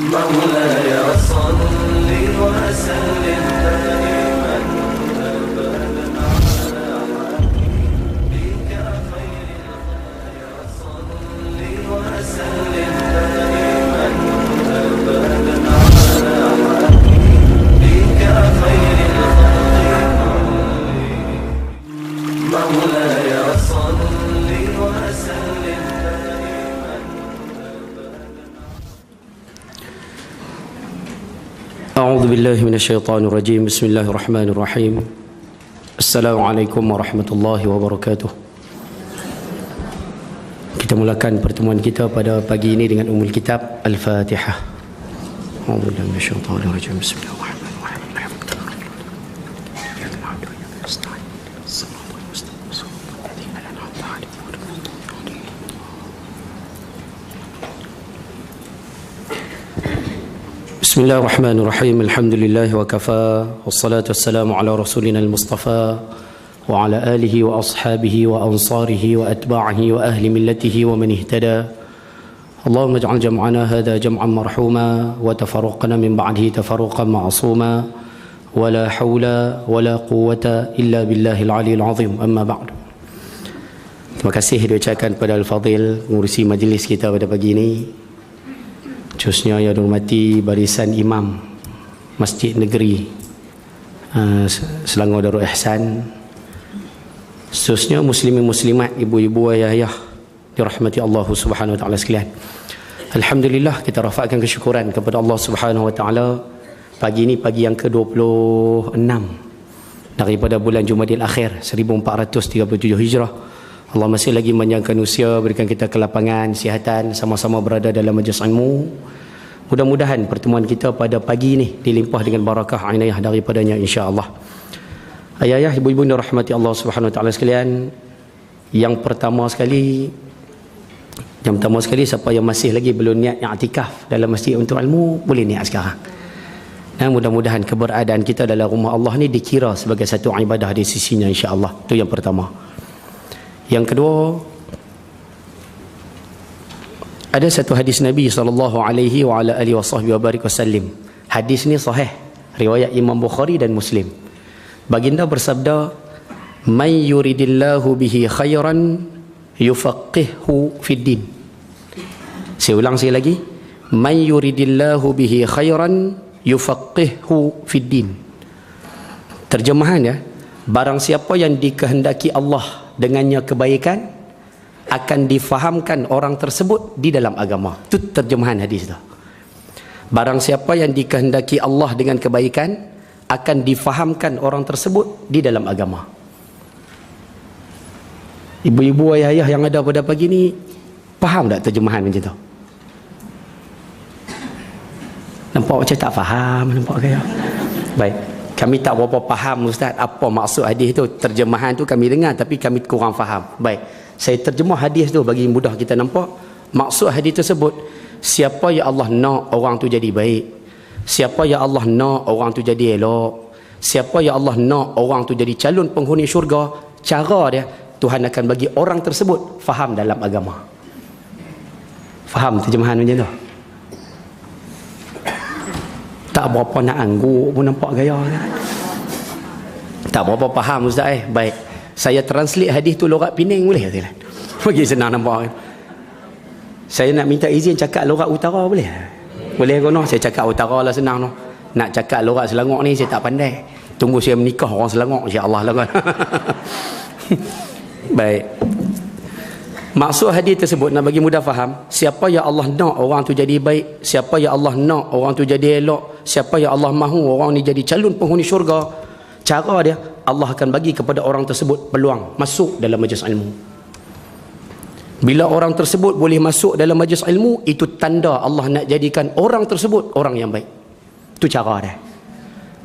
مولاي صل وسلم دائما أبدا على حبيبك خير الخير صل وسلم دائما أبدا على حبيبك خير الخلق مولاي صل وسلم دائما أعوذ بالله من الشيطان الرجيم. بسم الله الرحمن الرحيم. السلام عليكم warahmatullahi wabarakatuh. Kita mulakan pertemuan kita pada pagi ini dengan Ummul Kitab Al-Fatihah. A'udzu billahi minasyaitonir rajim. Bismillahirrahmanirrahim. Bismillahirrahmanirrahim. Alhamdulillah wa kafa. Wassalatu wassalamu ala rasulina al-Mustafa wa ala alihi wa ashabihi wa ansarihi wa atba'ihi wa ahli millatihi wa man ihtada. Allahumma ij'al jam'ana hadha jam'an marhuma wa tafarruqana min ba'dihi tafarruqan ma'suma wa la hawla wa la quwwata illa billahil aliyyil azim. Amma ba'du. Terima kasih diucapkan kepada Al-Fadhil mengurusi majlis kita pada pagi ini. Khususnya yang dihormati barisan imam Masjid Negeri Selangor Darul Ihsan, khususnya muslimin muslimat, ibu-ibu, ayah-ayah dirahmati Allah Subhanahu wa taala sekalian. Alhamdulillah, kita rafakkan kesyukuran kepada Allah Subhanahu wa taala. Pagi ini pagi yang ke-26 daripada bulan Jumadil Akhir 1437 Hijrah. Allah masih lagi memanjangkan usia, berikan kita kelapangan, kesihatan, sama-sama berada dalam majlis ilmu. Mudah-mudahan pertemuan kita pada pagi ini dilimpah dengan barakah inayah daripadanya, insya-Allah. Ayah-ayah, ibu-ibu yang dirahmati Allah Subhanahu wa taala sekalian, yang pertama sekali siapa yang masih lagi belum niat i'tikaf dalam masjid untuk ilmu, boleh niat sekarang. Dan mudah-mudahan keberadaan kita dalam rumah Allah ni dikira sebagai satu ibadah di sisinya, insya-Allah. Itu yang pertama. Yang kedua, ada satu hadis Nabi sallallahu alaihi wa ala alihi wasallam. Hadis ni sahih, riwayat Imam Bukhari dan Muslim. Baginda bersabda, "May yuridillahu bihi khairan yufaqqihhu fid din." Saya ulang sekali lagi, "May yuridillahu bihi khairan yufaqqihhu fid din." Terjemahan ya, barang siapa yang dikehendaki Allah dengannya kebaikan, akan difahamkan orang tersebut di dalam agama. Itu terjemahan hadis itu. Barang siapa yang dikehendaki Allah dengan kebaikan, akan difahamkan orang tersebut di dalam agama. Ibu-ibu, ayah-ayah yang ada pada pagi ni, faham tak terjemahan macam tu? Nampak macam tak faham, nampak kaya? Baik. Kami tak berapa faham, Ustaz, apa maksud hadis tu. Terjemahan tu kami dengar tapi kami kurang faham. Baik, saya terjemah hadis tu bagi mudah kita nampak. Maksud hadis tersebut, siapa ya Allah nak orang tu jadi baik, siapa ya Allah nak orang tu jadi elok, siapa ya Allah nak orang tu jadi calon penghuni syurga, cara dia Tuhan akan bagi orang tersebut faham dalam agama. Faham terjemahan macam tu? Tak berapa nak angguk pun nampak gaya kan? Tak berapa faham, Ustaz. Baik, saya translate hadis tu lorat Penang boleh tak? Bagi senang nampak kan? Saya nak minta izin cakap lorat utara boleh? Boleh ke no? Saya cakap utara lah senang no. Nak cakap lorat Selangor ni saya tak pandai. Tunggu saya menikah orang Selangor, insya-Allah lah kan. Baik. Maksud hadis tersebut nak bagi mudah faham, siapa ya Allah nak orang tu jadi baik, siapa ya Allah nak orang tu jadi elok, siapa ya Allah mahu orang ni jadi calon penghuni syurga, cara dia Allah akan bagi kepada orang tersebut peluang masuk dalam majlis ilmu. Bila orang tersebut boleh masuk dalam majlis ilmu, itu tanda Allah nak jadikan orang tersebut orang yang baik. Itu cara dia.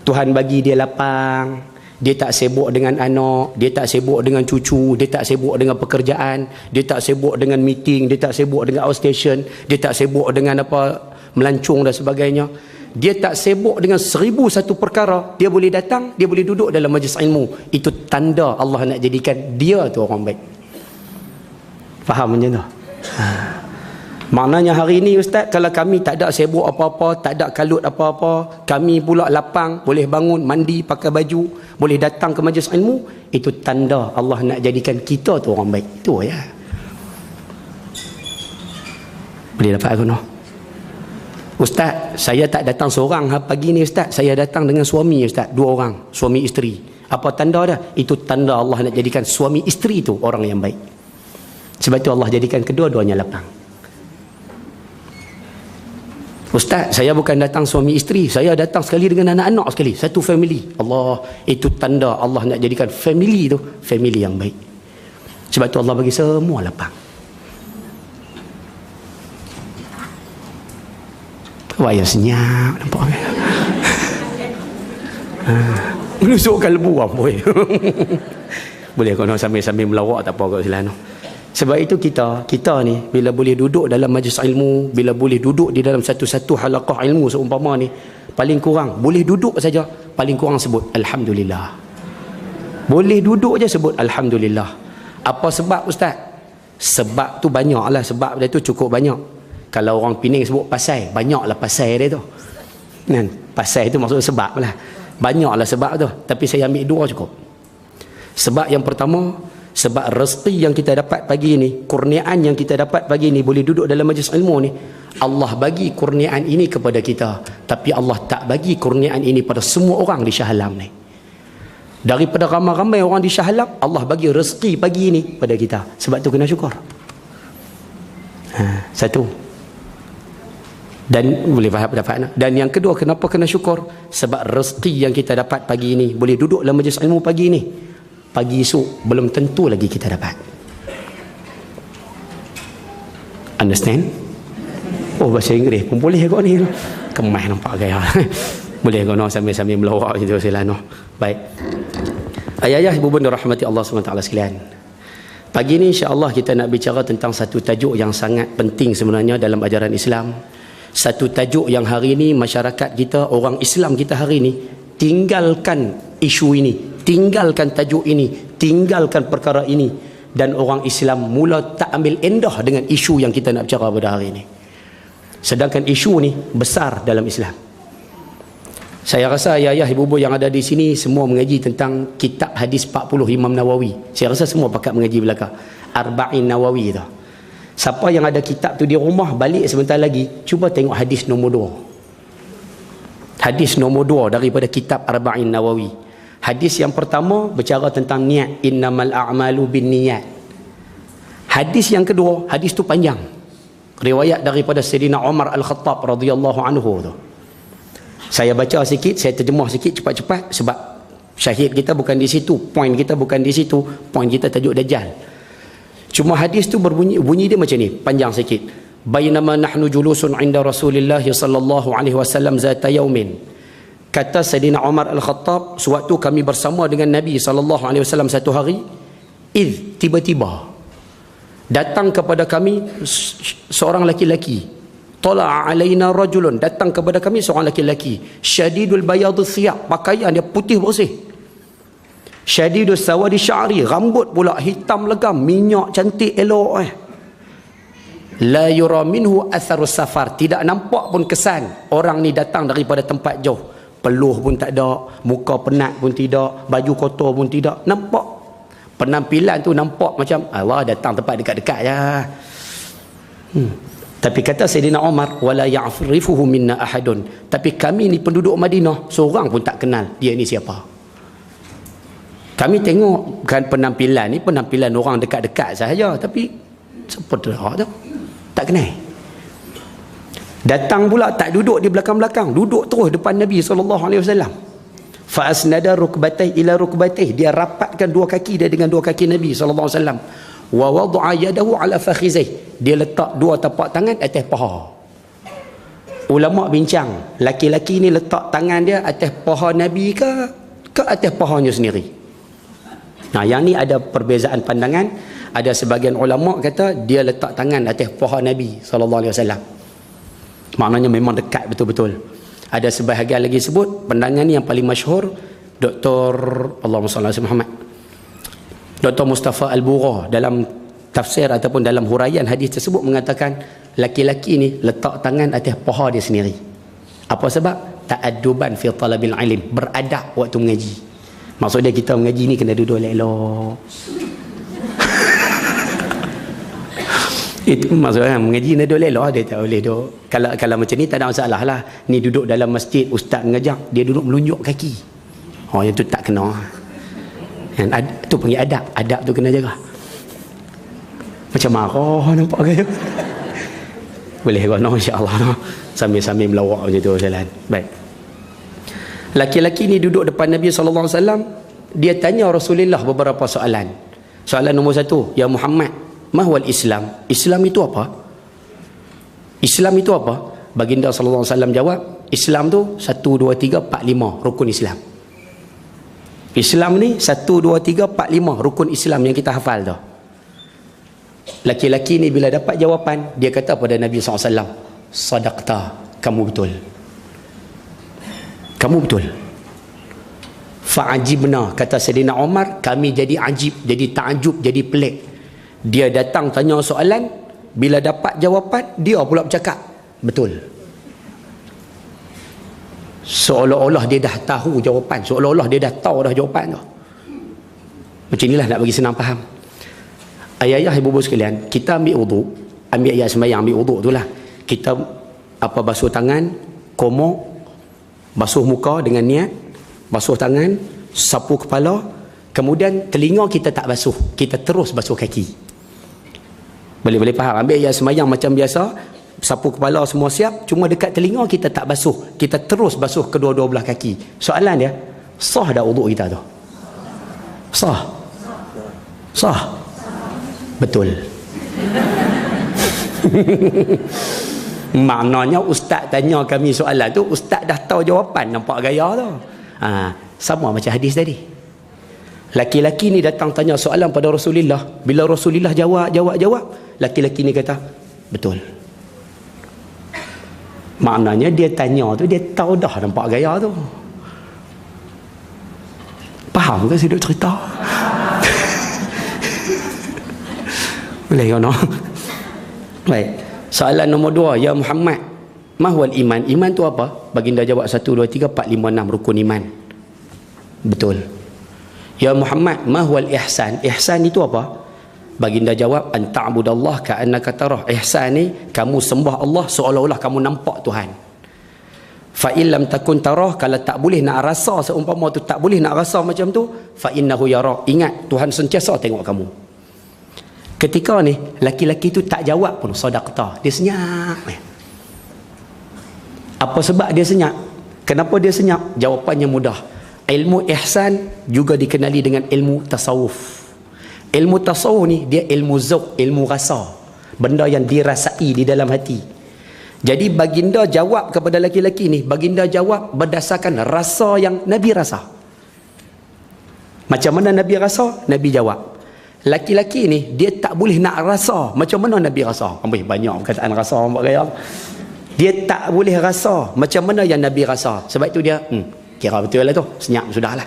Tuhan bagi dia lapang. Dia tak sibuk dengan anak, dia tak sibuk dengan cucu, dia tak sibuk dengan pekerjaan, dia tak sibuk dengan meeting, dia tak sibuk dengan outstation, dia tak sibuk dengan apa melancong dan sebagainya. Dia tak sibuk dengan 1001 perkara. Dia boleh datang, dia boleh duduk dalam majlis ilmu. Itu tanda Allah nak jadikan dia tu orang baik. Faham macam tu? Maknanya hari ini Ustaz, kalau kami tak ada sibuk apa-apa, tak ada kalut apa-apa, kami pula lapang, boleh bangun, mandi, pakai baju, boleh datang ke majlis ilmu, itu tanda Allah nak jadikan kita tu orang baik. Itu ya. Boleh dapat aku no? Ustaz, saya tak datang seorang pagi ni Ustaz, saya datang dengan suami Ustaz, 2 orang, suami isteri. Apa tanda dah? Itu tanda Allah nak jadikan suami isteri tu orang yang baik. Sebab tu Allah jadikan kedua-duanya lapang. Ustaz, saya bukan datang suami isteri, saya datang sekali dengan anak-anak sekali, satu family. Allah, itu tanda Allah nak jadikan family tu family yang baik. Sebab tu Allah bagi semua lapang. Wayang senyap nampak kan? Menusukkan lebu apa boleh. Boleh kau nak sambil melawak tak apa kat silano. Sebab itu kita ni bila boleh duduk dalam majlis ilmu, bila boleh duduk di dalam satu-satu halaqah ilmu seumpama ni, paling kurang boleh duduk saja, paling kurang sebut alhamdulillah. Boleh duduk je sebut alhamdulillah. Apa sebab Ustaz? Sebab tu banyaklah, sebab dia tu cukup banyak. Kalau orang Pening sebut pasal, banyaklah pasal dia tu. Kan? Pasal itu maksud sebab lah. Banyaklah sebab tu, tapi saya ambil 2 cukup. Sebab yang pertama, sebab rezeki yang kita dapat pagi ni, kurniaan yang kita dapat pagi ni, boleh duduk dalam majlis ilmu ni, Allah bagi kurniaan ini kepada kita, tapi Allah tak bagi kurniaan ini pada semua orang di Shah Alam ni. Daripada ramai-ramai orang di Shah Alam, Allah bagi rezeki pagi ni pada kita. Sebab tu kena syukur. Satu. Dan boleh faham pendapat. Dan yang kedua, kenapa kena syukur? Sebab rezeki yang kita dapat pagi ni, boleh duduk dalam majlis ilmu pagi ni, pagi esok belum tentu lagi kita dapat. Understand? Oh, bahasa Inggeris pun boleh kau ni. Kemah nampak gaya. Boleh kau nak sambil-sambil melawak gitu silano. Baik. Ayah-ayah, ibu bunda rahmati Allah SWT sekalian. Pagi ni insya-Allah kita nak bicara tentang satu tajuk yang sangat penting sebenarnya dalam ajaran Islam. Satu tajuk yang hari ini masyarakat kita, orang Islam kita hari ini, tinggalkan isu ini, tinggalkan tajuk ini, tinggalkan perkara ini, dan orang Islam mula tak ambil endah dengan isu yang kita nak bicara pada hari ini. Sedangkan isu ni besar dalam Islam. Saya rasa ayah-ayah, ibu-ibu yang ada di sini semua mengaji tentang kitab hadis 40 Imam Nawawi. Saya rasa semua pakat mengaji belaka. Arba'in Nawawi tu. Siapa yang ada kitab tu di rumah, balik sebentar lagi, cuba tengok hadis nombor 2. Hadis nombor 2 daripada kitab Arba'in Nawawi. Hadis yang pertama bercara tentang niat, innamal a'malu bin niyat. Hadis yang kedua, hadis tu panjang. Riwayat daripada Sayyidina Umar Al-Khattab radhiyallahu anhu tu. Saya baca sikit, saya terjemah sikit cepat-cepat sebab syahid kita bukan di situ, point kita bukan di situ, point kita tajuk Dajjal. Cuma hadis tu bunyi dia macam ni, panjang sikit. Bainama nahnu julusun 'inda Rasulillah sallallahu alaihi wasallam zata yaumin. Kata Sayyidina Umar Al-Khattab, sewaktu kami bersama dengan Nabi sallallahu alaihi wasallam satu hari, tiba-tiba datang kepada kami seorang laki-laki. Tala'a alaina rajulun, datang kepada kami seorang laki-laki, syadidul bayadus thiyab, pakaian dia putih bersih. Syadidus sawadi sya'ri, rambut pula hitam legam, minyak cantik elok La yura minhu atharus safar, tidak nampak pun kesan orang ni datang daripada tempat jauh. Peluh pun tak ada, muka penat pun tidak, baju kotor pun tidak. Nampak penampilan tu nampak macam Allah datang tempat dekat-dekat je. Tapi kata Sayyidina Umar, wala ya'rifuhu minna ahadun, tapi kami ni penduduk Madinah, seorang pun tak kenal dia ni siapa. Kami tengok kan penampilan ni penampilan orang dekat-dekat sahaja, tapi siapa tu tak kenal. Datang pula tak duduk di belakang-belakang, duduk terus depan Nabi SAW. Fa asnada rukbatayhi ila rukbatayhi, dia rapatkan 2 kaki dia dengan 2 kaki Nabi SAW. Wa wada'a yadahu ala fakhizih, dia letak 2 tapak tangan atas paha. Ulama bincang, laki-laki ni letak tangan dia atas paha Nabi ke atas pahanya sendiri. Nah, yang ni ada perbezaan pandangan. Ada sebagian ulama kata dia letak tangan atas paha Nabi SAW. Maknanya memang dekat betul-betul. Ada sebahagian lagi sebut, pandangan ni yang paling masyhur, Dr. Allahumma salli ala Muhammad, Dr. Mustafa Al-Bura dalam tafsir ataupun dalam huraian hadis tersebut mengatakan laki-laki ni letak tangan atas paha dia sendiri. Apa sebab? Ta'adduban fi talabil ilm, beradab waktu mengaji. Maksud dia kita mengaji ni kena duduk elok-elok. Itu maksudnya mengaji ni duduk elok, dia tak boleh duduk. Kalau macam ni tak ada masalah lah. Ni duduk dalam masjid, ustaz mengajar, dia duduk melunjuk kaki. Oh, yang tu tak kena. Tu panggil adab. Adab tu kena jaga. Macam marah nampak ke? Boleh kono insya-Allah no. Sambil-sambil melawak macam tu jalan. Baik. Laki-laki ni duduk depan Nabi SAW, dia tanya Rasulullah beberapa soalan. Soalan nombor 1, ya Muhammad, mahwal Islam? Islam itu apa? Islam itu apa? Baginda SAW jawab, Islam tu 1, 2, 3, 4, 5 rukun Islam. Islam ni 1, 2, 3, 4, 5 rukun Islam yang kita hafal tu. Laki-laki ni bila dapat jawapan, dia kata pada Nabi SAW, sadaqta, kamu betul. Kamu betul. Fa'ajibna, kata Sayyidina Umar, kami jadi ajib, jadi ta'ajub, jadi pelik. Dia datang tanya soalan, bila dapat jawapan, dia pula bercakap, betul. Seolah-olah dia dah tahu jawapan, seolah-olah dia dah tahu dah jawapan tu. Macam inilah nak bagi senang faham. Ayah-ayah, ibu-ibu sekalian, kita ambil wuduk, ambil ayat sembahyang, ambil wuduk tu lah. Kita basuh tangan, komok, basuh muka dengan niat, basuh tangan, sapu kepala, kemudian telinga kita tak basuh, kita terus basuh kaki. Boleh faham? Ambil ayat sembahyang macam biasa, sapu kepala semua siap, cuma dekat telinga kita tak basuh, kita terus basuh kedua-dua belah kaki. Soalan dia, sah dah wuduk kita tu? Sah? Sah? Betul. Maknanya ustaz tanya kami soalan tu, ustaz dah tahu jawapan, nampak gaya tu. Sama macam hadis tadi. Laki-laki ni datang tanya soalan pada Rasulullah, bila Rasulullah jawab, laki-laki ni kata betul. Maknanya dia tanya tu, dia tahu dah, nampak gaya tu. Faham ke saya duk cerita? Boleh kau no? Baik. Soalan nombor 2, ya Muhammad, mahwal iman? Iman tu apa? Baginda jawab 1, 2, 3, 4, 5, 6 rukun iman. Betul. Ya Muhammad, mahwal ihsan? Ihsan itu apa? Baginda jawab, an ta'budallah ka'annaka tarah. Ihsan ni kamu sembah Allah seolah-olah kamu nampak Tuhan. Fa in lam takun tarah, kalau tak boleh nak rasa, seumpama tu tak boleh nak rasa macam tu, fa innahu yara. Ingat Tuhan sentiasa tengok kamu. Ketika ni laki-laki tu tak jawab pun sadaqta, dia senyap. Apa sebab dia senyap? Kenapa dia senyap? Jawapannya mudah. Ilmu ihsan juga dikenali dengan ilmu tasawuf. Ilmu tasawuf ni dia ilmu zauq, ilmu rasa, benda yang dirasai di dalam hati. Jadi baginda jawab kepada laki-laki ni, baginda jawab berdasarkan rasa yang Nabi rasa. Macam mana Nabi rasa? Nabi jawab. Laki-laki ni dia tak boleh nak rasa macam mana Nabi rasa. Banyak perkataan rasa nampak gaya. Dia tak boleh rasa macam mana yang Nabi rasa. Sebab itu dia kira betul lah tu, senyap sudahlah.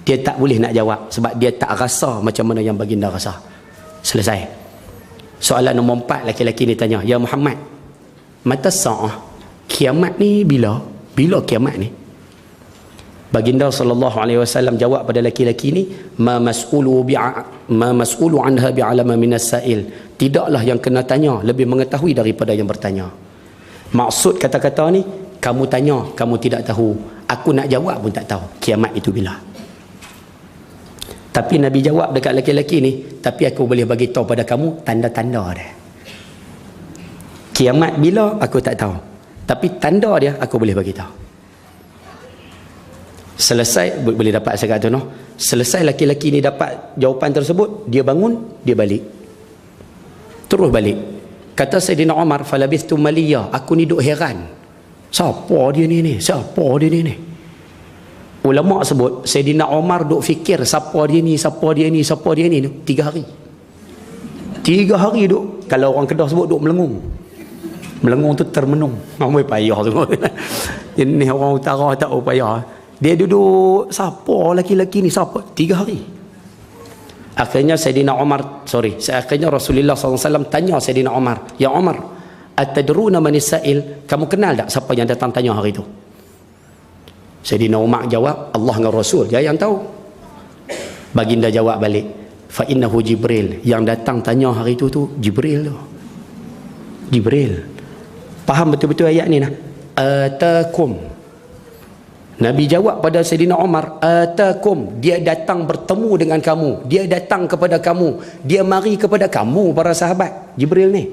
Dia tak boleh nak jawab sebab dia tak rasa macam mana yang baginda rasa. Selesai. Soalan nombor 4, laki-laki ni tanya, ya Muhammad, mata sa'ah, kiamat ni bila? Bila kiamat ni? Baginda SAW jawab pada laki-laki ni, ma mas'ulu anha bi'alama minas sa'il. Tidaklah yang kena tanya lebih mengetahui daripada yang bertanya. Maksud kata-kata ni, kamu tanya, kamu tidak tahu. Aku nak jawab pun tak tahu kiamat itu bila. Tapi Nabi jawab dekat laki-laki ni, tapi aku boleh bagi tahu pada kamu tanda-tanda dia. Kiamat bila aku tak tahu, tapi tanda dia aku boleh bagi tahu. Selesai, boleh dapat saya kata no. Selesai laki-laki ni dapat jawapan tersebut, dia bangun, dia balik. Terus balik. Kata Sayyidina Umar, falabithtu maliyah, aku ni duk heran. Siapa dia ni? Siapa dia ni? Ulama sebut Sayyidina Umar duk fikir siapa dia ni 3 hari. 3 hari duk, kalau orang Kedah sebut duk melengung. Melengung tu termenung. Mamoi payah tu. Ini orang utara tak payah. Dia duduk, siapa laki-laki ni? Siapa? 3 hari. Akhirnya Rasulullah SAW tanya Sayyidina Umar, ya Umar, atadruna manis sa'il, kamu kenal tak siapa yang datang tanya hari itu? Sayyidina Umar jawab, Allah dengan Rasul dia yang tahu. Baginda jawab balik, fa innahu Jibril, yang datang tanya hari itu tu Jibril tu. Jibril. Faham betul-betul ayat ni nah? Atakum. Nabi jawab pada Sayyidina Umar, atakum, dia datang bertemu dengan kamu, dia datang kepada kamu, dia mari kepada kamu para sahabat. Jibril ni.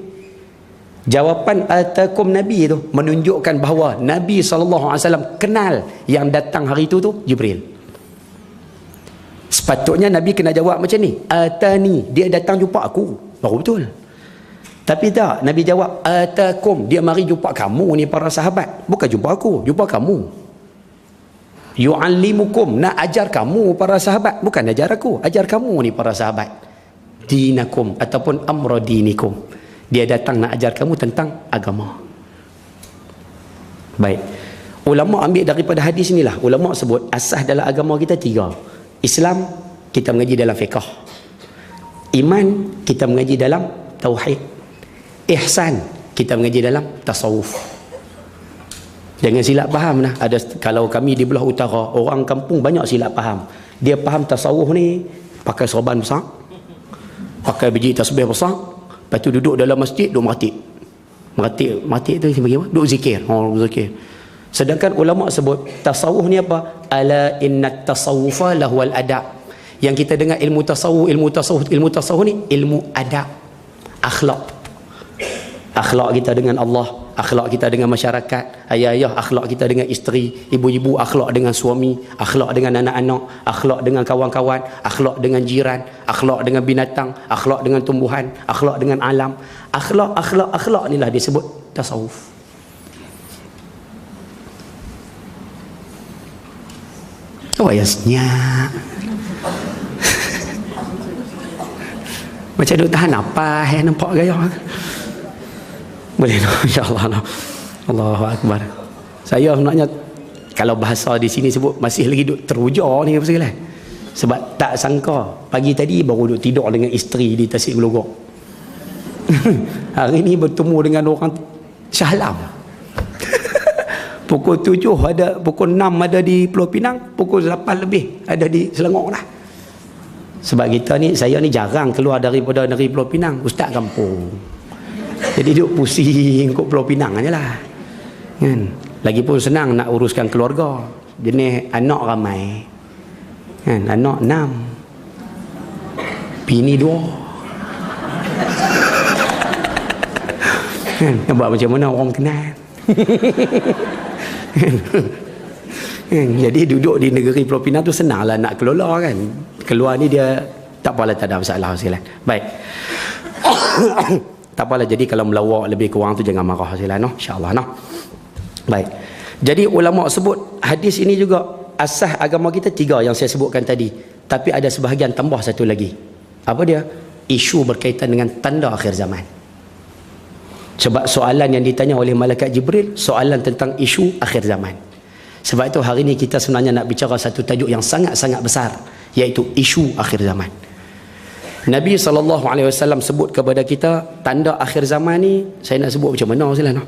Jawapan atakum Nabi itu menunjukkan bahawa Nabi SAW kenal yang datang hari itu tu Jibril. Sepatutnya Nabi kena jawab macam ni, atani, dia datang jumpa aku, baru betul. Tapi tak, Nabi jawab atakum, dia mari jumpa kamu ni para sahabat, bukan jumpa aku, jumpa kamu. Yu'allimukum, nak ajar kamu para sahabat, bukan ajar aku, ajar kamu ni para sahabat. Dinakum ataupun amra dinikum, dia datang nak ajar kamu tentang agama. Baik, ulama ambil daripada hadis inilah, ulama sebut asas dalam agama kita 3. Islam kita mengaji dalam fiqh, iman kita mengaji dalam tauhid, ihsan kita mengaji dalam tasawuf. Jangan silap faham nah. Ada kalau kami di belah utara, orang kampung banyak silap faham. Dia faham tasawuf ni pakai serban besar, pakai biji tasbih besar, lepas tu duduk dalam masjid, duduk meratik tu bagi apa? Duduk zikir. Zikir. Sedangkan ulama sebut tasawuf ni apa? Ala innat tasawufa lahwal adab. Yang kita dengar ilmu tasawuf ni ilmu adab, akhlak. Akhlak kita dengan Allah, akhlak kita dengan masyarakat, ayah-ayah akhlak kita dengan isteri, ibu-ibu akhlak dengan suami, akhlak dengan anak-anak, akhlak dengan kawan-kawan, akhlak dengan jiran, akhlak dengan binatang, akhlak dengan tumbuhan, akhlak dengan alam. Akhlak inilah disebut tasawuf. Oh ya senyap. Macam duk tahan apa nampak gaya. Boleh no? InsyaAllah no. Allahu Akbar. Saya sebenarnya kalau bahasa di sini sebut masih lagi duk teruja ni apa segala. Sebab tak sangka pagi tadi baru duk tidur dengan isteri di Tasik Gelogok. Hari ni bertemu dengan orang Shah Alam. Pukul 7 ada, pukul 6 ada di Pulau Pinang, pukul 8 lebih ada di Selangor dah. Sebab kita ni, saya ni jarang keluar daripada negeri Pulau Pinang, ustaz kampung. Jadi duk pusing kot Pulau Pinang je lah. Kan? Lagipun senang nak uruskan keluarga. Jenis anak ramai. Kan? Anak 6. Bini 2. Kan? Nampak macam mana orang kenal. Jadi duduk di negeri Pulau Pinang tu senanglah nak kelola kan. Keluar ni dia tak apalah, tak ada masalah silah. Baik. Tak apalah, jadi kalau melawak lebih kurang tu jangan marah silah noh, insya-Allah noh. Baik. Jadi ulama sebut hadis ini juga asas agama kita 3 yang saya sebutkan tadi. Tapi ada sebahagian tambah satu lagi. Apa dia? Isu berkaitan dengan tanda akhir zaman. Sebab soalan yang ditanya oleh malaikat Jibril, soalan tentang isu akhir zaman. Sebab itu hari ini kita sebenarnya nak bicara satu tajuk yang sangat-sangat besar, iaitu isu akhir zaman. Nabi SAW sebut kepada kita tanda akhir zaman ni, saya nak sebut macam mana silah noh.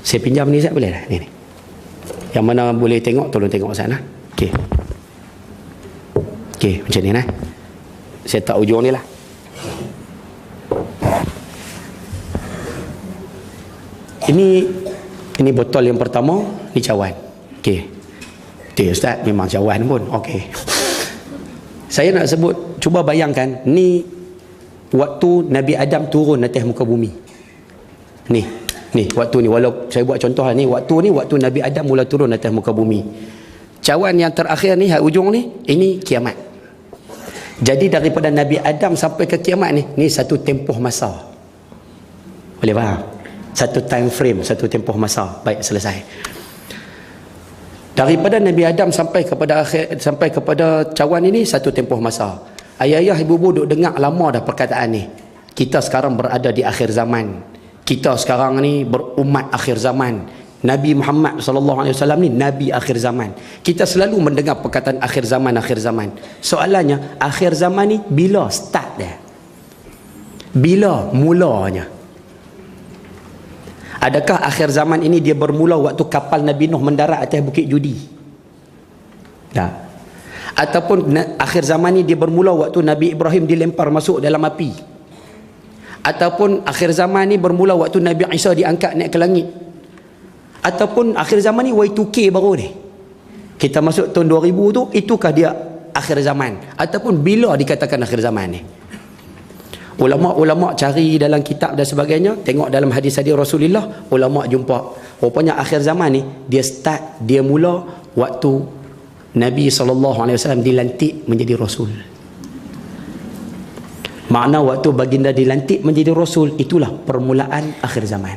Saya pinjam ni Ustaz boleh tak? Ni. Yang mana boleh tengok tolong tengok sana. Okey. Okey, macam ni nah. Saya tak ujung ni lah. Ini botol yang pertama, ni cawan. Okey. Okey Ustaz, memang cawan pun. Okey. Saya nak sebut, cuba bayangkan ni waktu Nabi Adam turun atas muka bumi. Ni waktu ni, walau saya buat contoh ni waktu Nabi Adam mula turun atas muka bumi. Cawan yang terakhir ni, ujung ni, ini kiamat. Jadi daripada Nabi Adam sampai ke kiamat ni satu tempoh masa. Boleh faham? Satu time frame, satu tempoh masa. Baik, selesai. Daripada Nabi Adam sampai kepada cawan ini satu tempoh masa. Ayah-ayah, ibu-ibu duk dengar lama dah perkataan ni. Kita sekarang berada di akhir zaman. Kita sekarang ni berumat akhir zaman. Nabi Muhammad SAW ni Nabi akhir zaman. Kita selalu mendengar perkataan akhir zaman. Soalannya, akhir zaman ni bila start dia? Bila mulanya? Adakah akhir zaman ini dia bermula waktu kapal Nabi Nuh mendarat atas bukit judi? Tak. Ataupun akhir zaman ini dia bermula waktu Nabi Ibrahim dilempar masuk dalam api? Ataupun akhir zaman ini bermula waktu Nabi Isa diangkat naik ke langit? Ataupun akhir zaman ini Y2K baru ni? Kita masuk tahun 2000 tu, itukah dia akhir zaman? Ataupun bila dikatakan akhir zaman ni? Ulama-ulama cari dalam kitab dan sebagainya, tengok dalam hadis-hadis Rasulullah, ulama jumpa rupanya akhir zaman ni dia mula waktu Nabi SAW dilantik menjadi Rasul. Makna waktu baginda dilantik menjadi Rasul, itulah permulaan akhir zaman.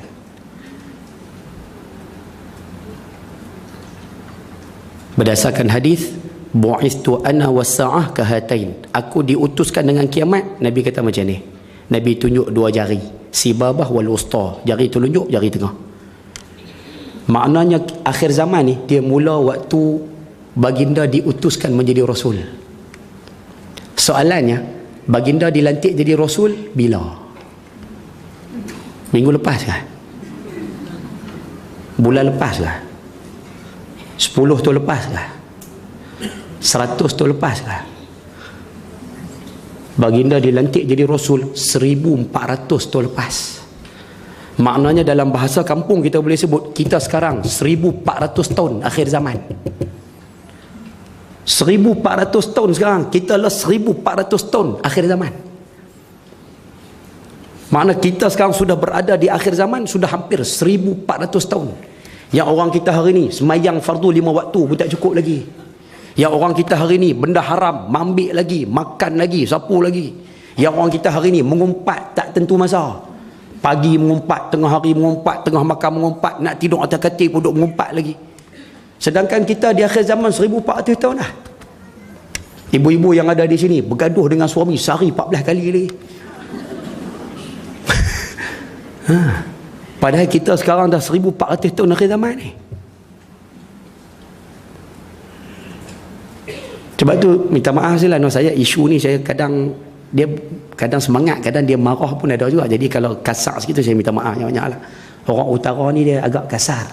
Berdasarkan hadis, bu'istu ana was-sa'ah kahatain, aku diutuskan dengan kiamat. Nabi kata macam ni, Nabi tunjuk dua jari, sibabah wal wusta, jari telunjuk, jari tengah. Maknanya akhir zaman ni dia mula waktu baginda diutuskan menjadi Rasul. Soalannya, baginda dilantik jadi Rasul bila? Minggu lepas kah? Bulan lepas kah? 10 tahun lepas kah? 100 tahun lepas kah? Baginda dilantik jadi Rasul 1400 tahun lepas. Maknanya dalam bahasa kampung kita boleh sebut, kita sekarang 1400 tahun akhir zaman. 1400 tahun sekarang, kita lah 1400 tahun akhir zaman. Makna kita sekarang sudah berada di akhir zaman, sudah hampir 1400 tahun. Yang orang kita hari ni semayang fardu 5 waktu pun tak cukup lagi. Yang orang kita hari ni benda haram, ambil lagi, makan lagi, sapu lagi. Yang orang kita hari ni mengumpat tak tentu masa. Pagi mengumpat, tengah hari mengumpat, tengah makan mengumpat, nak tidur atas katil pun duduk mengumpat lagi. Sedangkan kita di akhir zaman 1400 tahun dah. Ibu-ibu yang ada di sini bergaduh dengan suami sehari 14 kali lagi. Padahal kita sekarang dah 1400 tahun akhir zaman ni. Sebab tu minta maaf silah, saya isu ni saya kadang semangat, kadang dia marah pun ada juga. Jadi kalau kasar sikit saya minta maaf banyak-banyak lah. Orang utara ni dia agak kasar.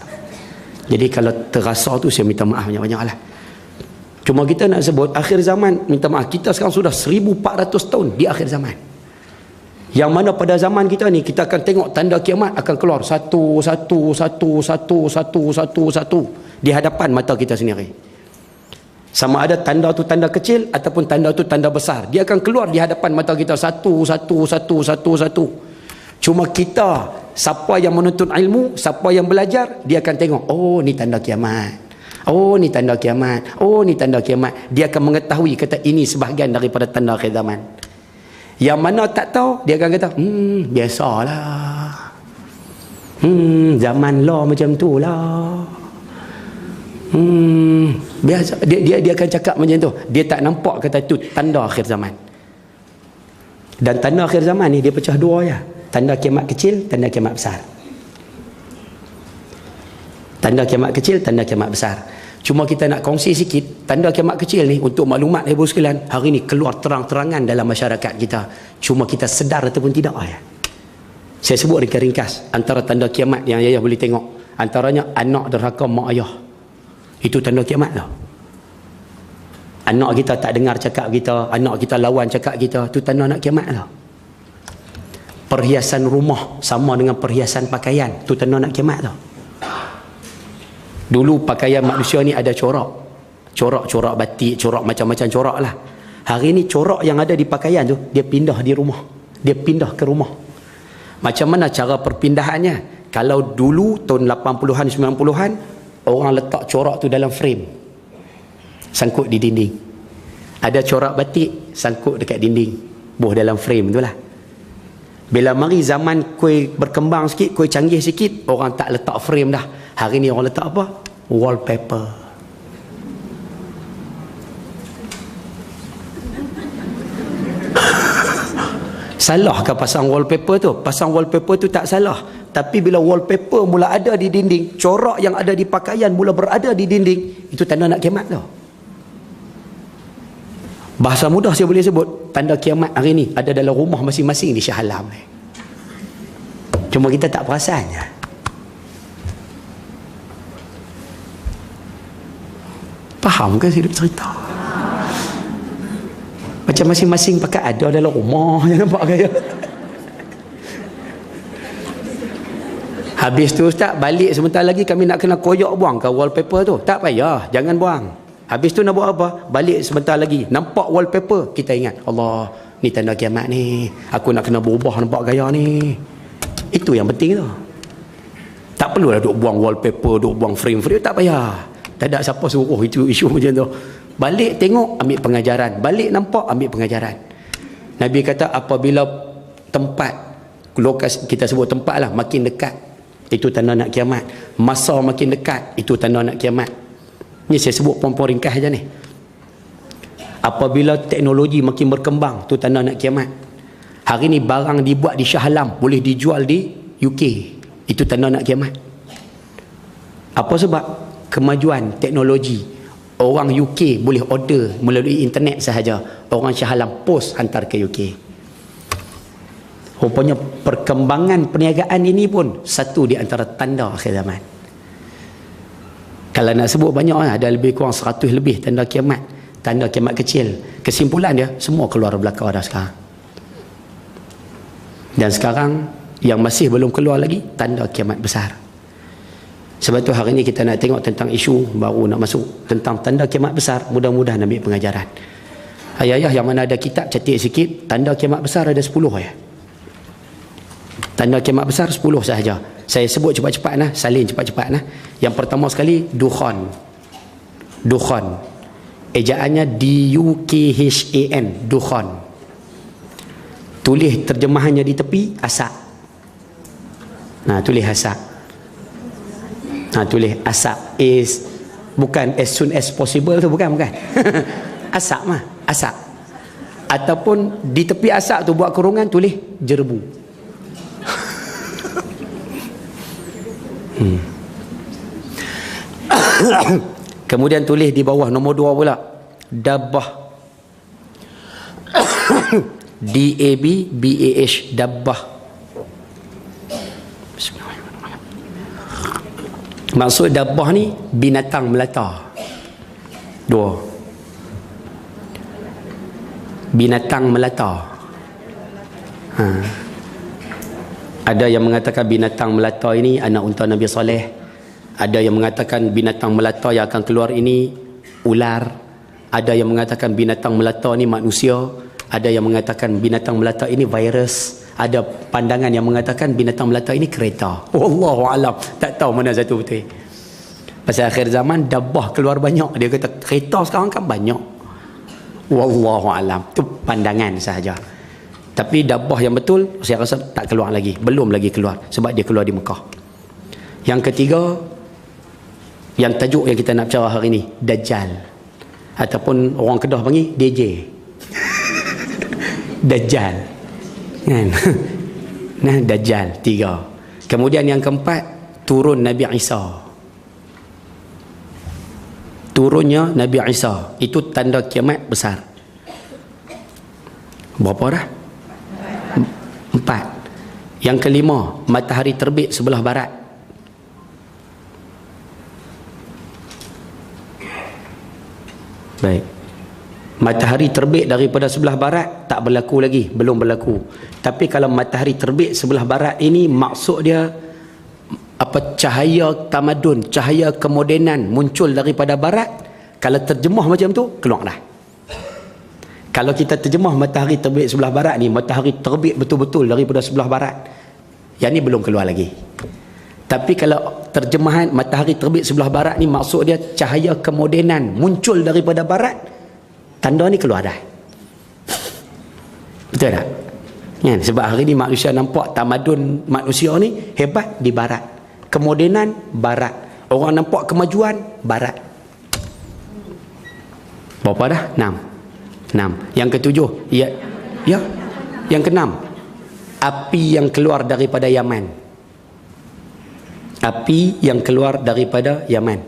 Jadi kalau terasa tu saya minta maaf banyak-banyak lah. Cuma kita nak sebut akhir zaman, minta maaf, kita sekarang sudah 1400 tahun di akhir zaman. Yang mana pada zaman kita ni kita akan tengok tanda kiamat akan keluar satu di hadapan mata kita sendiri. Sama ada tanda tu tanda kecil ataupun tanda tu tanda besar, dia akan keluar di hadapan mata kita satu. Cuma kita, siapa yang menuntut ilmu, siapa yang belajar, dia akan tengok, oh ni tanda kiamat, oh ni tanda kiamat, oh ni tanda kiamat. Dia akan mengetahui kata ini sebahagian daripada tanda akhir zaman. Yang mana tak tahu, dia akan kata biasalah, zaman lah macam tu lah, biasa. Dia akan cakap macam tu. Dia tak nampak kata tu tanda akhir zaman. Dan tanda akhir zaman ni dia pecah dua ya. Tanda kiamat kecil, tanda kiamat besar. Tanda kiamat kecil, tanda kiamat besar. Cuma kita nak kongsi sikit tanda kiamat kecil ni untuk maklumat ibu sekalian. Hari ni keluar terang-terangan dalam masyarakat kita. Cuma kita sedar ataupun tidak ya. Saya sebut ringkas antara tanda kiamat yang ayah boleh tengok. Antaranya anak derhaka mak ayah. Itu tanda kiamat lah. Anak kita tak dengar cakap kita, anak kita lawan cakap kita, tu tanda nak kiamat lah. Perhiasan rumah sama dengan perhiasan pakaian, tu tanda nak kiamat lah. Dulu pakaian manusia ni ada corak batik, corak macam-macam corak lah. Hari ni corak yang ada di pakaian tu dia pindah di rumah, dia pindah ke rumah. Macam mana cara perpindahannya? Kalau dulu tahun 80-an 90-an orang letak corak tu dalam frame, sangkut di dinding. Ada corak batik sangkut dekat dinding, buah dalam frame tu lah. Bila mari zaman kuih berkembang sikit, kuih canggih sikit, orang tak letak frame dah. Hari ni orang letak apa? Wallpaper. Salahkah pasang wallpaper tu? Pasang wallpaper tu tak salah. Tapi bila wallpaper mula ada di dinding, corak yang ada di pakaian mula berada di dinding, itu tanda nak kiamat tu. Bahasa mudah saya boleh sebut, tanda kiamat hari ni ada dalam rumah masing-masing di Shah Alam ni. Cuma kita tak perasan je. Faham ke saya cerita? Macam masing-masing pakai ada dalam rumah. Jangan nampak gaya. Habis tu Ustaz, balik sebentar lagi kami nak kena koyak buang ke wallpaper tu. Tak payah, jangan buang. Habis tu nak buat apa? Balik sebentar lagi, nampak wallpaper, kita ingat, Allah, ni tanda kiamat ni. Aku nak kena berubah nampak gaya ni. Itu yang penting tu. Tak perlulah duk buang wallpaper, duk buang frame-frame, tak payah. Tak ada siapa suruh itu isu macam tu. Balik tengok, ambil pengajaran. Balik nampak, ambil pengajaran. Nabi kata apabila tempat, lokasi, kita sebut tempat lah, makin dekat, itu tanda nak kiamat. Masa makin dekat, itu tanda nak kiamat. Ni saya sebut poin-poin ringkas saja ni. Apabila teknologi makin berkembang, tu tanda nak kiamat. Hari ni barang dibuat di Shah Alam boleh dijual di UK. Itu tanda nak kiamat. Apa sebab? Kemajuan teknologi. Orang UK boleh order melalui internet sahaja. Orang Shah Alam post hantar ke UK. Rupanya perkembangan perniagaan ini pun satu di antara tanda akhir zaman. Kalau nak sebut banyak, ada lebih kurang 100 lebih tanda kiamat. Tanda kiamat kecil. Kesimpulan dia, semua keluar belakang dah sekarang. Dan sekarang, yang masih belum keluar lagi, tanda kiamat besar. Sebab tu hari ni kita nak tengok tentang isu baru nak masuk. Tentang tanda kiamat besar, mudah-mudahan ambil pengajaran. Ayah-ayah yang mana ada kitab, catik sikit. Tanda kiamat besar ada 10 ya. Tanda kiamat besar 10 sahaja. Saya sebut cepat-cepat nah, salin cepat-cepat nah. Yang pertama sekali dukhan. Dukhan. Ejaannya D-U-K-H-A-N, dukhan. Tulis terjemahannya di tepi, asap. Nah, tulis asap. Nah, tulis asap is bukan as soon as possible tu, bukan. Asap mah, asap. Ataupun di tepi asap tu buat kurungan, tulis jerbu. Kemudian tulis di bawah nombor 2 pula, dabbah. D-A-B-B-A-H, dabbah. Maksud dabbah ni binatang melata. 2. Binatang melata. Ada yang mengatakan binatang melata ini anak unta Nabi Saleh. Ada yang mengatakan binatang melata yang akan keluar ini ular. Ada yang mengatakan binatang melata ini manusia. Ada yang mengatakan binatang melata ini virus. Ada pandangan yang mengatakan binatang melata ini kereta. Wallahu alam. Tak tahu mana satu betul. Pasal akhir zaman dabbah keluar banyak. Dia kata kereta sekarang kan banyak. Wallahu alam. Itu pandangan sahaja. Tapi dabbah yang betul saya rasa tak keluar lagi. Belum lagi keluar. Sebab dia keluar di Mekah. Yang ketiga, yang tajuk yang kita nak bicara hari ini, Dajjal. Ataupun orang Kedah panggil DJ. Dajjal. Kan? Nah, Dajjal. 3. Kemudian yang keempat, turun Nabi Isa. Turunnya Nabi Isa. Itu tanda kiamat besar. Berapa dah? 4. Yang kelima, matahari terbit sebelah barat. Baik. Matahari terbit daripada sebelah barat tak berlaku lagi, belum berlaku. Tapi kalau matahari terbit sebelah barat ini, maksud dia apa, cahaya tamadun, cahaya kemodenan muncul daripada barat. Kalau terjemah macam tu, keluar dah. Kalau kita terjemah matahari terbit sebelah barat ni, matahari terbit betul-betul daripada sebelah barat. Yang ni belum keluar lagi. Tapi kalau terjemahan matahari terbit sebelah barat ni, maksud dia cahaya kemodenan muncul daripada barat, tanda ni keluar dah. Betul tak? Ya, sebab hari ni manusia nampak tamadun manusia ni hebat di barat. Kemodenan barat. Orang nampak kemajuan barat. Berapa dah? 6. Yang ketujuh, ya. Yang keenam, api yang keluar daripada Yaman. Api yang keluar daripada Yaman.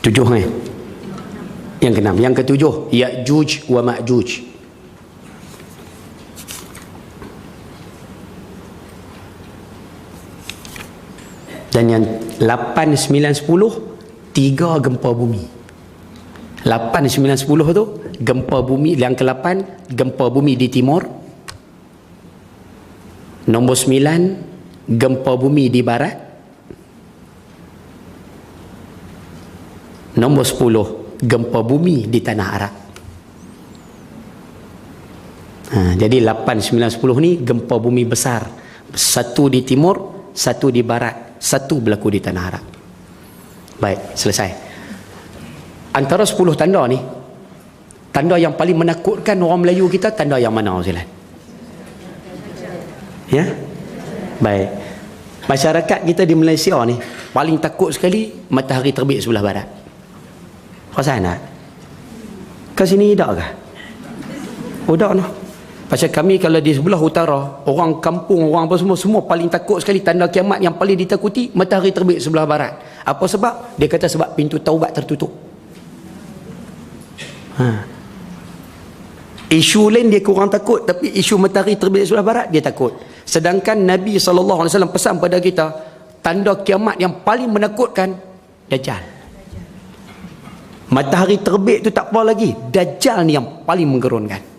Tujuh Yang keenam. Yang ketujuh, Ya'juj wa Ma'juj. Dan yang 8, 9, 10 3 gempa bumi. 8, 9, 10 tu gempa bumi. Yang ke-8 gempa bumi di timur. Nombor 9 gempa bumi di barat. Nombor 10 gempa bumi di tanah Arab. Jadi 8, 9, 10 ni gempa bumi besar. Satu di timur, satu di barat, satu berlaku di tanah Arab. Baik, selesai. Antara 10 tanda ni, tanda yang paling menakutkan orang Melayu kita, tanda yang mana Ustaz? Ya? Baik. Masyarakat kita di Malaysia ni paling takut sekali matahari terbit sebelah barat. Perasan tak? Ke sini tak ke? Oh tak noh. Pasal kami kalau di sebelah utara, orang kampung, orang apa semua paling takut sekali. Tanda kiamat yang paling ditakuti matahari terbit sebelah barat. Apa sebab? Dia kata sebab pintu taubat tertutup. Isu lain dia kurang takut, tapi isu matahari terbit sebelah barat dia takut. Sedangkan Nabi SAW pesan pada kita, tanda kiamat yang paling menakutkan Dajjal. Matahari terbit tu tak apa lagi, Dajjal ni yang paling menggerunkan.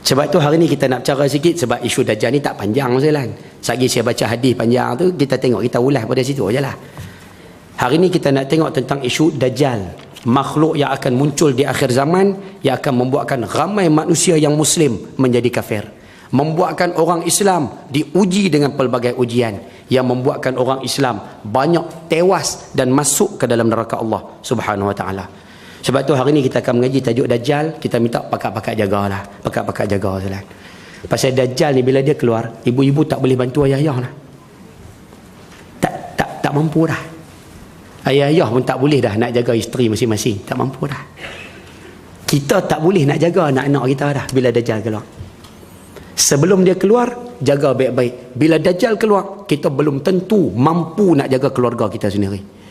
Sebab tu hari ni kita nak bicara sikit, sebab isu Dajjal ni tak panjang Ustaz. Sagi saya baca hadis panjang tu, kita tengok, kita ulas pada situ je lah. Hari ni kita nak tengok tentang isu Dajjal, makhluk yang akan muncul di akhir zaman, yang akan membuatkan ramai manusia yang Muslim menjadi kafir, membuatkan orang Islam diuji dengan pelbagai ujian, yang membuatkan orang Islam banyak tewas dan masuk ke dalam neraka Allah Subhanahu Wa Taala. Sebab tu hari ni kita akan mengaji tajuk Dajjal. Kita minta pakak-pakak jagalah, pakak-pakak jaga Ustaz. Pasal Dajjal ni bila dia keluar, ibu-ibu tak boleh bantu ayah-ayah lah. Tak mampu dah. Ayah-ayah pun tak boleh dah nak jaga isteri masing-masing, tak mampu dah. Kita tak boleh nak jaga anak-anak kita dah bila Dajjal keluar. Sebelum dia keluar, jaga baik-baik. Bila Dajjal keluar, kita belum tentu mampu nak jaga keluarga kita sendiri.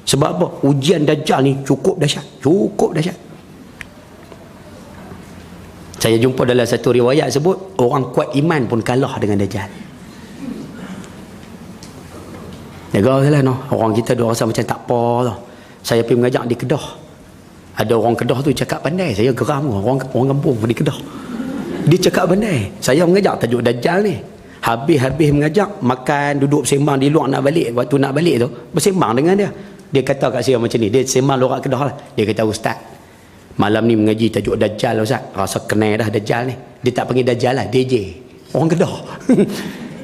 Sebab apa? Ujian Dajjal ni cukup dahsyat. Cukup dahsyat. Saya jumpa dalam satu riwayat sebut, orang kuat iman pun kalah dengan Dajjal. Jaga lah no. Orang kita dia rasa macam tak apa tau. Saya pergi mengajak di Kedah. Ada orang Kedah tu cakap pandai. Saya geram orang kampung di Kedah. Dia cakap pandai. Saya mengajak tajuk Dajjal ni. Habis mengajak, makan, duduk sembang di luar nak balik. Waktu nak balik tu, bersembang dengan dia. Dia kata kat saya macam ni, dia sembang lorak Kedah lah. Dia kata, Ustaz, malam ni mengaji tajuk Dajjal Ustaz. Rasa kenal dah Dajjal ni. Dia tak panggil Dajjal lah, DJ. Orang Kedah.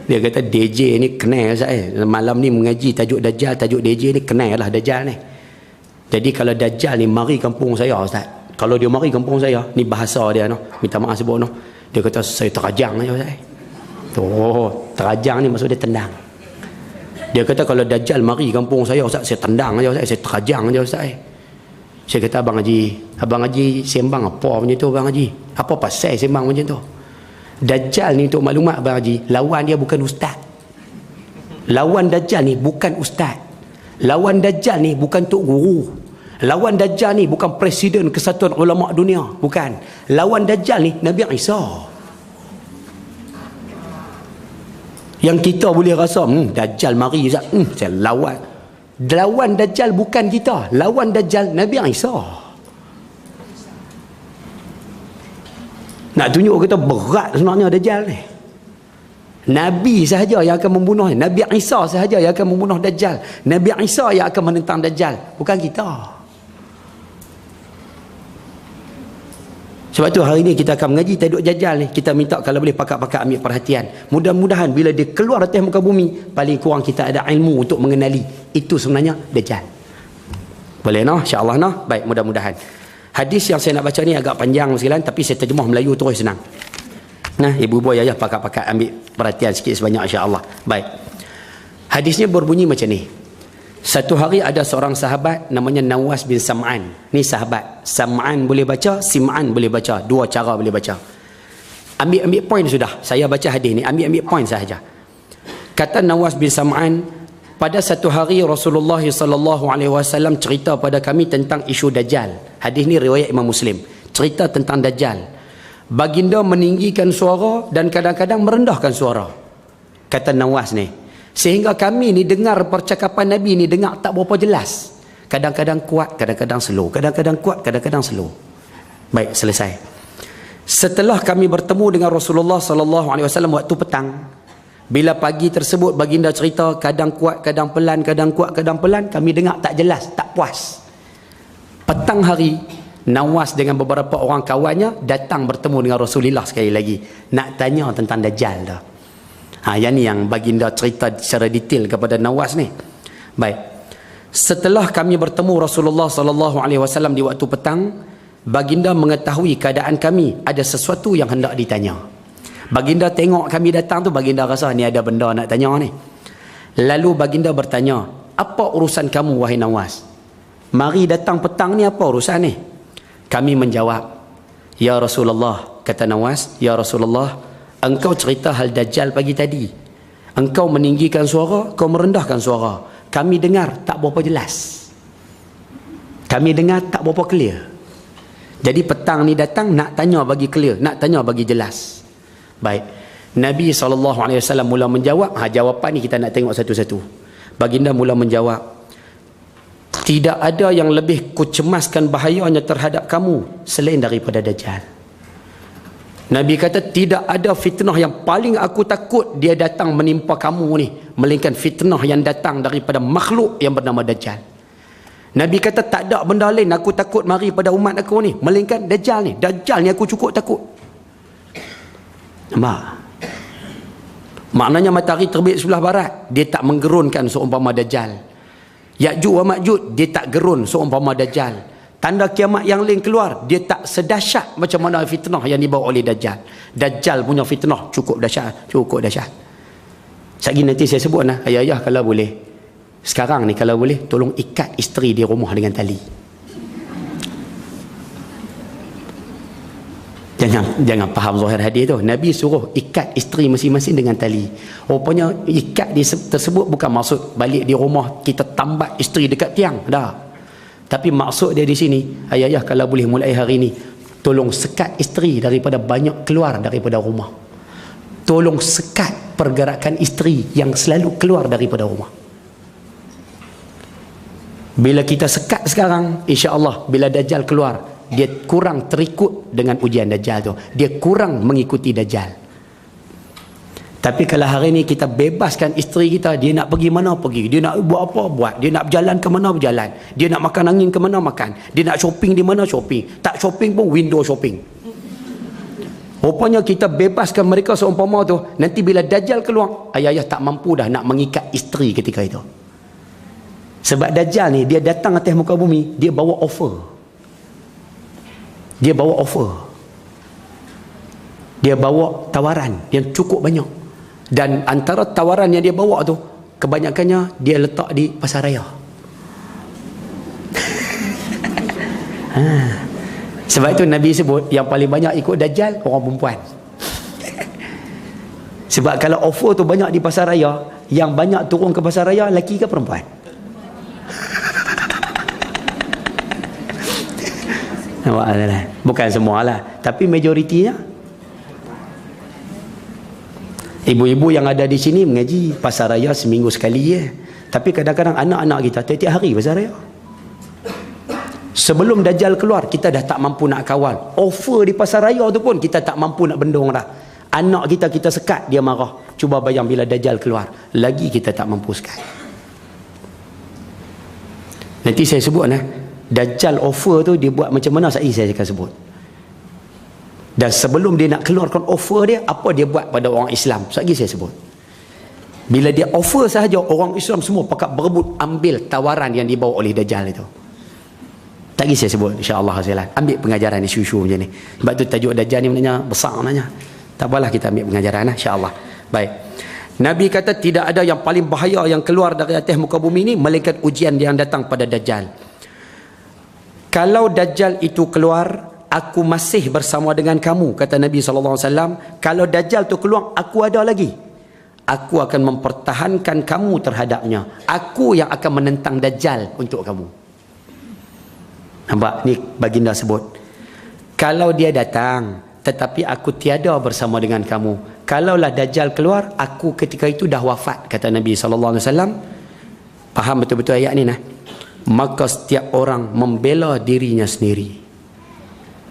Dia kata DJ ni kenal Ustaz. Malam ni mengaji tajuk Dajjal, tajuk DJ ni kenal lah Dajjal ni. Jadi kalau Dajjal ni mari kampung saya Ustaz. Kalau dia mari kampung saya, ni bahasa dia no. Minta maaf sebut no. Dia kata saya terajang aja Ustaz. Terajang ni maksud dia tendang. Dia kata kalau Dajjal mari kampung saya Ustaz, saya tendang aja Ustaz, saya terajang aja Ustaz. Saya kata Abang Haji sembang apa macam tu Abang Haji? Apa pasal sembang macam tu? Dajjal ni untuk maklumat Abang Haji, lawan dia bukan ustaz. Lawan Dajjal ni bukan ustaz. Lawan Dajjal ni bukan tok guru. Lawan Dajjal ni bukan Presiden Kesatuan Ulama Dunia, bukan. Lawan Dajjal ni Nabi Isa. Yang kita boleh rasa Dajjal mari Ustaz, saya lawan. Lawan Dajjal bukan kita, lawan Dajjal Nabi Isa. Nak tunjuk kita berat sebenarnya Dajjal ni. Nabi sahaja yang akan membunuh, Nabi Isa sahaja yang akan membunuh Dajjal. Nabi Isa yang akan menentang Dajjal, bukan kita. Sebab tu hari ni kita akan mengaji tajuk Dajjal ni. Kita minta kalau boleh pakak-pakak ambil perhatian. Mudah-mudahan bila dia keluar atas muka bumi, paling kurang kita ada ilmu untuk mengenali itu sebenarnya Dajjal. Boleh no? InsyaAllah no? Baik, mudah-mudahan. Hadis yang saya nak baca ni agak panjang sekalian, tapi saya terjemah Melayu terus senang. Nah, ibu-ibu ayah pakak-pakak ambil perhatian sikit sebanyak insya-Allah. Baik. Hadisnya berbunyi macam ni. Satu hari ada seorang sahabat namanya Nawas bin Sam'an. Ni sahabat. Sam'an boleh baca, Sim'an boleh baca. Dua cara boleh baca. Ambil poin sudah. Saya baca hadis ni, ambil poin sahaja. Kata Nawas bin Sam'an, pada satu hari Rasulullah SAW cerita pada kami tentang isu Dajjal. Hadis ni riwayat Imam Muslim. Cerita tentang Dajjal. Baginda meninggikan suara dan kadang-kadang merendahkan suara. Kata Nawas ni, Sehingga kami ni dengar percakapan Nabi ni dengar tak berapa jelas. Kadang-kadang kuat, kadang-kadang slow. Kadang-kadang kuat, kadang-kadang slow. Baik, selesai. Setelah kami bertemu dengan Rasulullah SAW waktu petang, bila pagi tersebut baginda cerita kadang kuat, kadang pelan, kadang kuat, kadang pelan, kami dengar tak jelas, tak puas. Petang hari, Nawas dengan beberapa orang kawannya datang bertemu dengan Rasulullah sekali lagi. Nak tanya tentang Dajjal dah. Yang ni yang baginda cerita secara detail kepada Nawas ni. Baik. Setelah kami bertemu Rasulullah SAW di waktu petang, baginda mengetahui keadaan kami, ada sesuatu yang hendak ditanya. Baginda tengok kami datang tu, baginda rasa ni ada benda nak tanya ni. Lalu baginda bertanya, apa urusan kamu wahai Nawas? Mari datang petang ni, apa urusan ni? Kami menjawab, ya Rasulullah, kata Nawas, ya Rasulullah, engkau cerita hal Dajjal pagi tadi. Engkau meninggikan suara, kau merendahkan suara. Kami dengar tak berapa jelas. Kami dengar tak berapa clear. Jadi petang ni datang nak tanya bagi clear, nak tanya bagi jelas. Baik. Nabi SAW mula menjawab. Jawapan ni kita nak tengok satu-satu. Baginda mula menjawab, tidak ada yang lebih kucemaskan bahayanya terhadap kamu selain daripada Dajjal. Nabi kata tidak ada fitnah yang paling aku takut dia datang menimpa kamu ni, melainkan fitnah yang datang daripada makhluk yang bernama Dajjal. Nabi kata tak ada benda lain aku takut mari pada umat aku ni, melainkan Dajjal ni. Dajjal ni aku cukup takut. Nampak? Maknanya matahari terbit sebelah barat, dia tak menggerunkan seumpama Dajjal. Ya'juj wa Ma'juj, dia tak gerun seumpama Dajjal. Tanda kiamat yang lain keluar, dia tak sedahsyat macam mana fitnah yang dibawa oleh Dajjal. Dajjal punya fitnah cukup dahsyat, cukup dahsyat. Sekali nanti saya sebut lah, ayah kalau boleh, sekarang ni kalau boleh, tolong ikat isteri di rumah dengan tali. Jangan faham zahir hadis tu. Nabi suruh ikat isteri masing-masing dengan tali. Rupanya ikat tersebut bukan maksud balik di rumah kita tambat isteri dekat tiang. Dah. Tapi maksud dia di sini, ayah kalau boleh mulai hari ni, tolong sekat isteri daripada banyak keluar daripada rumah. Tolong sekat pergerakan isteri yang selalu keluar daripada rumah. Bila kita sekat sekarang, insya-Allah bila Dajjal keluar, dia kurang terikut dengan ujian Dajjal tu. Dia kurang mengikuti Dajjal. Tapi kalau hari ni kita bebaskan isteri kita, dia nak pergi mana pergi, dia nak buat apa buat, dia nak berjalan ke mana berjalan, dia nak makan angin ke mana makan, dia nak shopping di mana shopping, tak shopping pun window shopping. Rupanya kita bebaskan mereka seumpama tu, nanti bila Dajjal keluar, ayah tak mampu dah nak mengikat isteri ketika itu. Sebab Dajjal ni dia datang atas muka bumi, dia bawa offer. Dia bawa offer. Dia bawa tawaran yang cukup banyak. Dan antara tawaran yang dia bawa tu, kebanyakannya dia letak di pasar raya. Sebab itu Nabi sebut yang paling banyak ikut Dajjal orang perempuan. Sebab kalau offer tu banyak di pasar raya, yang banyak turun ke pasar raya lelaki ke perempuan? Bukan semua lah, tapi majoritinya. Ibu-ibu yang ada di sini mengaji pasar raya seminggu sekali ya. Tapi kadang-kadang anak-anak kita tiap-tiap hari pasar raya. Sebelum Dajjal keluar, kita dah tak mampu nak kawal. Offer di pasar raya tu pun kita tak mampu nak bendung dah. Anak kita sekat, dia marah. Cuba bayang bila Dajjal keluar, lagi kita tak mampu sekat. Nanti saya sebut Dajjal offer tu dia buat macam mana, saya akan sebut. Dan sebelum dia nak keluarkan offer dia, apa dia buat pada orang Islam, sekali saya sebut. Bila dia offer sahaja, orang Islam semua pakat berebut ambil tawaran yang dibawa oleh Dajjal itu. Tak lagi saya sebut, insya-Allah hasilnya. Ambil pengajaran ni syushu macam ni. Sebab tu tajuk Dajjal ni maknanya besar maknanya. Tak apalah kita ambil pengajaran insya-Allah. Baik. Nabi kata tidak ada yang paling bahaya yang keluar dari atas muka bumi ni melainkan ujian yang datang pada Dajjal. Kalau Dajjal itu keluar, aku masih bersama dengan kamu, kata Nabi SAW. Kalau Dajjal itu keluar, aku ada lagi. Aku akan mempertahankan kamu terhadapnya. Aku yang akan menentang Dajjal untuk kamu. Nampak? Ni baginda sebut. Kalau dia datang, tetapi aku tiada bersama dengan kamu, kalaulah Dajjal keluar, aku ketika itu dah wafat, kata Nabi SAW. Faham betul-betul ayat ni nah? Maka setiap orang membela dirinya sendiri.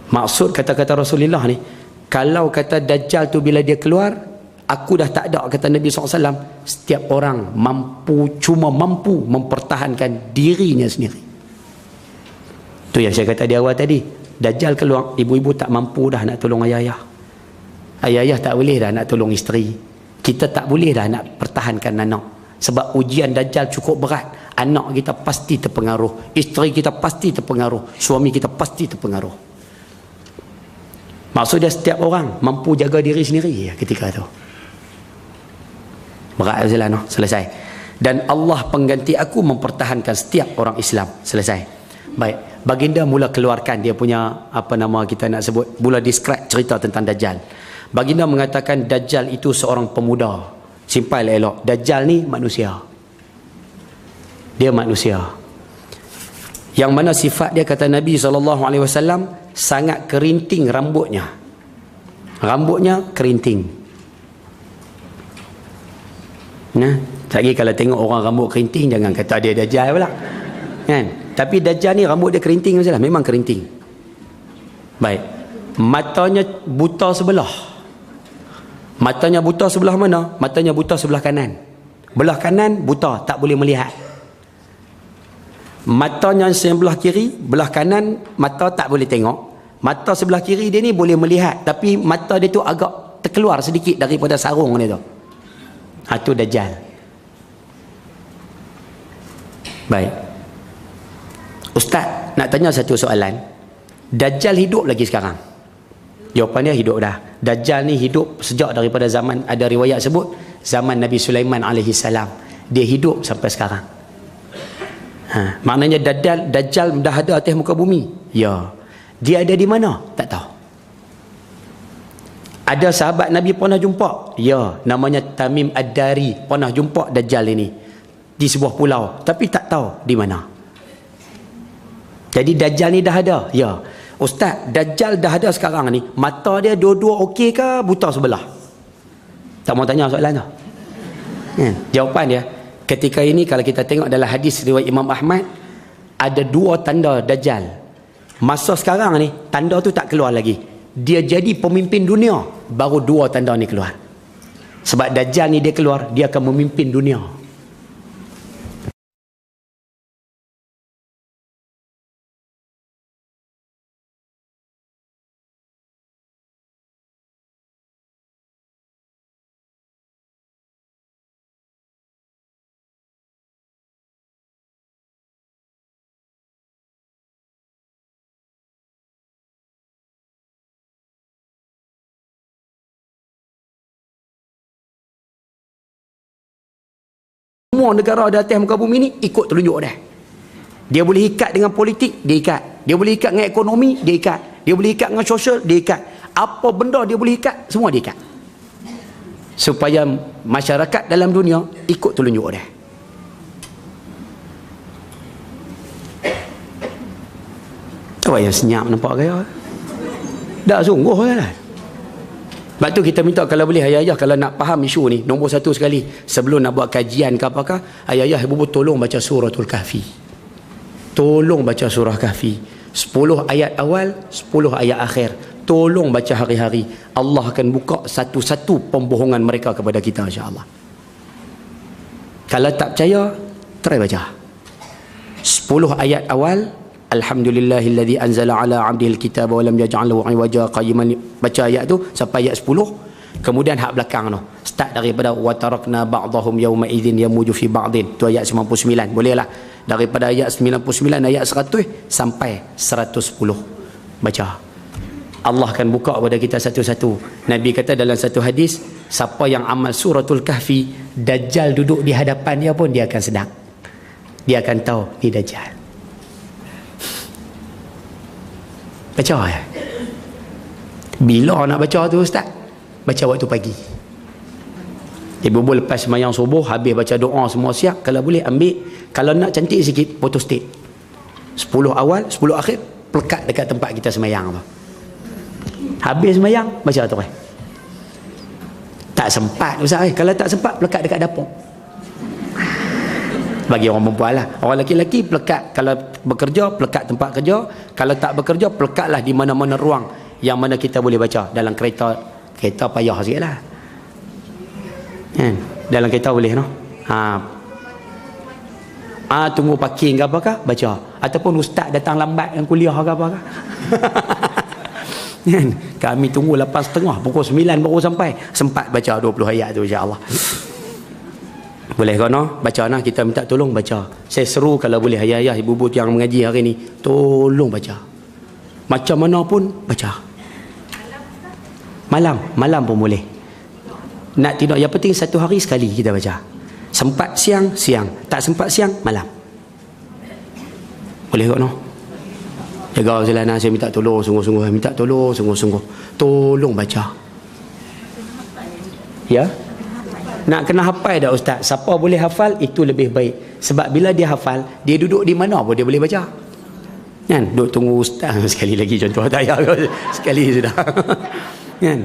Maksud kata-kata Rasulullah ni, kalau kata Dajjal tu bila dia keluar, aku dah tak ada, kata Nabi SAW, setiap orang cuma mampu mempertahankan dirinya sendiri. Tu yang saya kata di awal tadi, Dajjal keluar, ibu-ibu tak mampu dah nak tolong ayah-ayah. Ayah-ayah tak boleh dah nak tolong isteri. Kita tak boleh dah nak pertahankan anak. Sebab ujian Dajjal cukup berat. Anak kita pasti terpengaruh, isteri kita pasti terpengaruh, suami kita pasti terpengaruh. Maksudnya setiap orang mampu jaga diri sendiri ketika tu. Berat saja no? Selesai. Dan Allah pengganti aku mempertahankan setiap orang Islam. Selesai. Baik, baginda mula keluarkan dia punya, apa nama kita nak sebut, mula describe cerita tentang Dajjal. Baginda mengatakan Dajjal itu seorang pemuda. Simpai elok. Dajjal ni manusia. Dia manusia. Yang mana sifat dia, kata Nabi SAW, sangat kerinting rambutnya. Rambutnya kerinting. Nah, lagi kalau tengok orang rambut kerinting, jangan kata dia Dajjal pula. Kan? Tapi Dajjal ni rambut dia kerinting sajalah, memang kerinting. Baik. Matanya buta sebelah. Matanya buta sebelah mana? Matanya buta sebelah kanan. Belah kanan buta, tak boleh melihat. Matanya sebelah kiri, belah kanan mata tak boleh tengok. Mata sebelah kiri dia ni boleh melihat, tapi mata dia tu agak terkeluar sedikit daripada sarung dia tu. Itu Dajjal. Baik. Ustaz, nak tanya satu soalan. Dajjal hidup lagi sekarang? Jawapan dia hidup dah. Dajjal ni hidup sejak daripada zaman, ada riwayat sebut, zaman Nabi Sulaiman AS. Dia hidup sampai sekarang. Maknanya Dajjal dah ada atas muka bumi? Ya. Dia ada di mana? Tak tahu. Ada sahabat Nabi pernah jumpa? Ya. Namanya Tamim Ad-Dari. Pernah jumpa Dajjal ini di sebuah pulau, tapi tak tahu di mana. Jadi Dajjal ni dah ada? Ya. Ustaz, Dajjal dah ada sekarang ni, mata dia dua-dua okey ke buta sebelah? Tak mau tanya soalan tu. Jawapan dia, ketika ini kalau kita tengok dalam hadis riwayat Imam Ahmad, ada dua tanda Dajjal. Masa sekarang ni, tanda tu tak keluar lagi. Dia jadi pemimpin dunia, baru dua tanda ni keluar. Sebab Dajjal ni dia keluar, dia akan memimpin dunia. Semua negara di atas muka bumi ni ikut telunjuk dia. Dia boleh ikat dengan politik, dia ikat. Dia boleh ikat dengan ekonomi, dia ikat. Dia boleh ikat dengan sosial, dia ikat. Apa benda dia boleh ikat, semua dia ikat. Supaya masyarakat dalam dunia ikut telunjuk dia. Tahu yang senyap nampak gaya? Dah sungguh kan? Sebab tu kita minta kalau boleh ayah-ayah kalau nak faham isu ni, nombor satu sekali, sebelum nak buat kajian ke apakah, ayah-ayah ibu tolong baca suratul Kahfi. Tolong baca surah Kahfi. 10 ayat awal, 10 ayat akhir. Tolong baca hari-hari. Allah akan buka satu-satu pembohongan mereka kepada kita, insya-Allah. Kalau tak percaya, try baca. 10 ayat awal, Alhamdulillahilladzi anzala ala 'abdihil kitaba wa lam yaj'al lahu 'iwaja qayyiman. Baca ayat tu sampai ayat 10. Kemudian hak belakang tu start daripada wa tarakna ba'dahum yawma idzin yamuju fi ba'din. Tu ayat 99. Bolehlah daripada ayat 99 ayat 100 sampai 110. Baca. Allah akan buka kepada kita satu-satu. Nabi kata dalam satu hadis, siapa yang amal suratul Kahfi, Dajjal duduk di hadapan dia pun dia akan sedar. Dia akan tahu ni Dajjal. Baca ya. Bila nak baca tu Ustaz? Baca waktu pagi. Ibu-ibu lepas sembahyang subuh, habis baca doa semua siap, kalau boleh ambil, kalau nak cantik sikit, photo state. 10 awal, 10 akhir, pelekat dekat tempat kita sembahyang tu. Habis sembahyang, baca tu. Tak sempat Ustaz. Kalau tak sempat, pelekat dekat dapur. Bagi orang perempuan lah. Orang lelaki-lelaki pelekat, kalau bekerja, pelekat tempat kerja. Kalau tak bekerja, pelekatlah di mana-mana ruang yang mana kita boleh baca. Dalam kereta payah sikit lah. Dalam kereta boleh, no? Tunggu parking ke apakah, baca. Ataupun ustaz datang lambat yang kuliah ke apakah. Kami tunggu 8.30, pukul 9 baru sampai. Sempat baca 20 ayat tu, insya-Allah. Boleh kau no? Baca nah, kita minta tolong baca. Saya seru kalau boleh ayah-ayah, ibu-ibu yang mengaji hari ni, tolong baca. Macam mana pun baca. Malam pun boleh. Nak tidur, yang penting satu hari sekali kita baca. Sempat siang, tak sempat siang, malam. Boleh kau no? Jaga selana, saya minta tolong sungguh-sungguh, tolong baca. Ya? Nak kena hafal dah ustaz. Siapa boleh hafal itu lebih baik. Sebab bila dia hafal, dia duduk di mana pun dia boleh baca. Kan? Duduk tunggu ustaz. Sekali lagi contoh tak payah. Sekali sudah. Kan?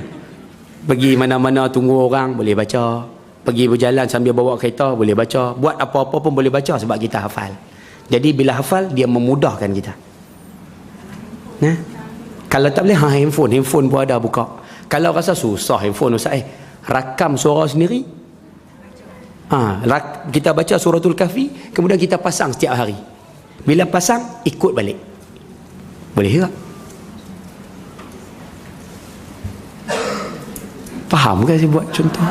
Pergi mana-mana tunggu orang boleh baca. Pergi berjalan sambil bawa kereta boleh baca. Buat apa-apa pun boleh baca sebab kita hafal. Jadi bila hafal dia memudahkan kita. Nah? Kalau tak boleh handphone pun ada buka. Kalau rasa susah handphone ustaz, rakam suara sendiri. Kita baca suratul kahfi, kemudian kita pasang setiap hari. Bila pasang, ikut balik. Boleh tak? Faham ke saya buat contoh?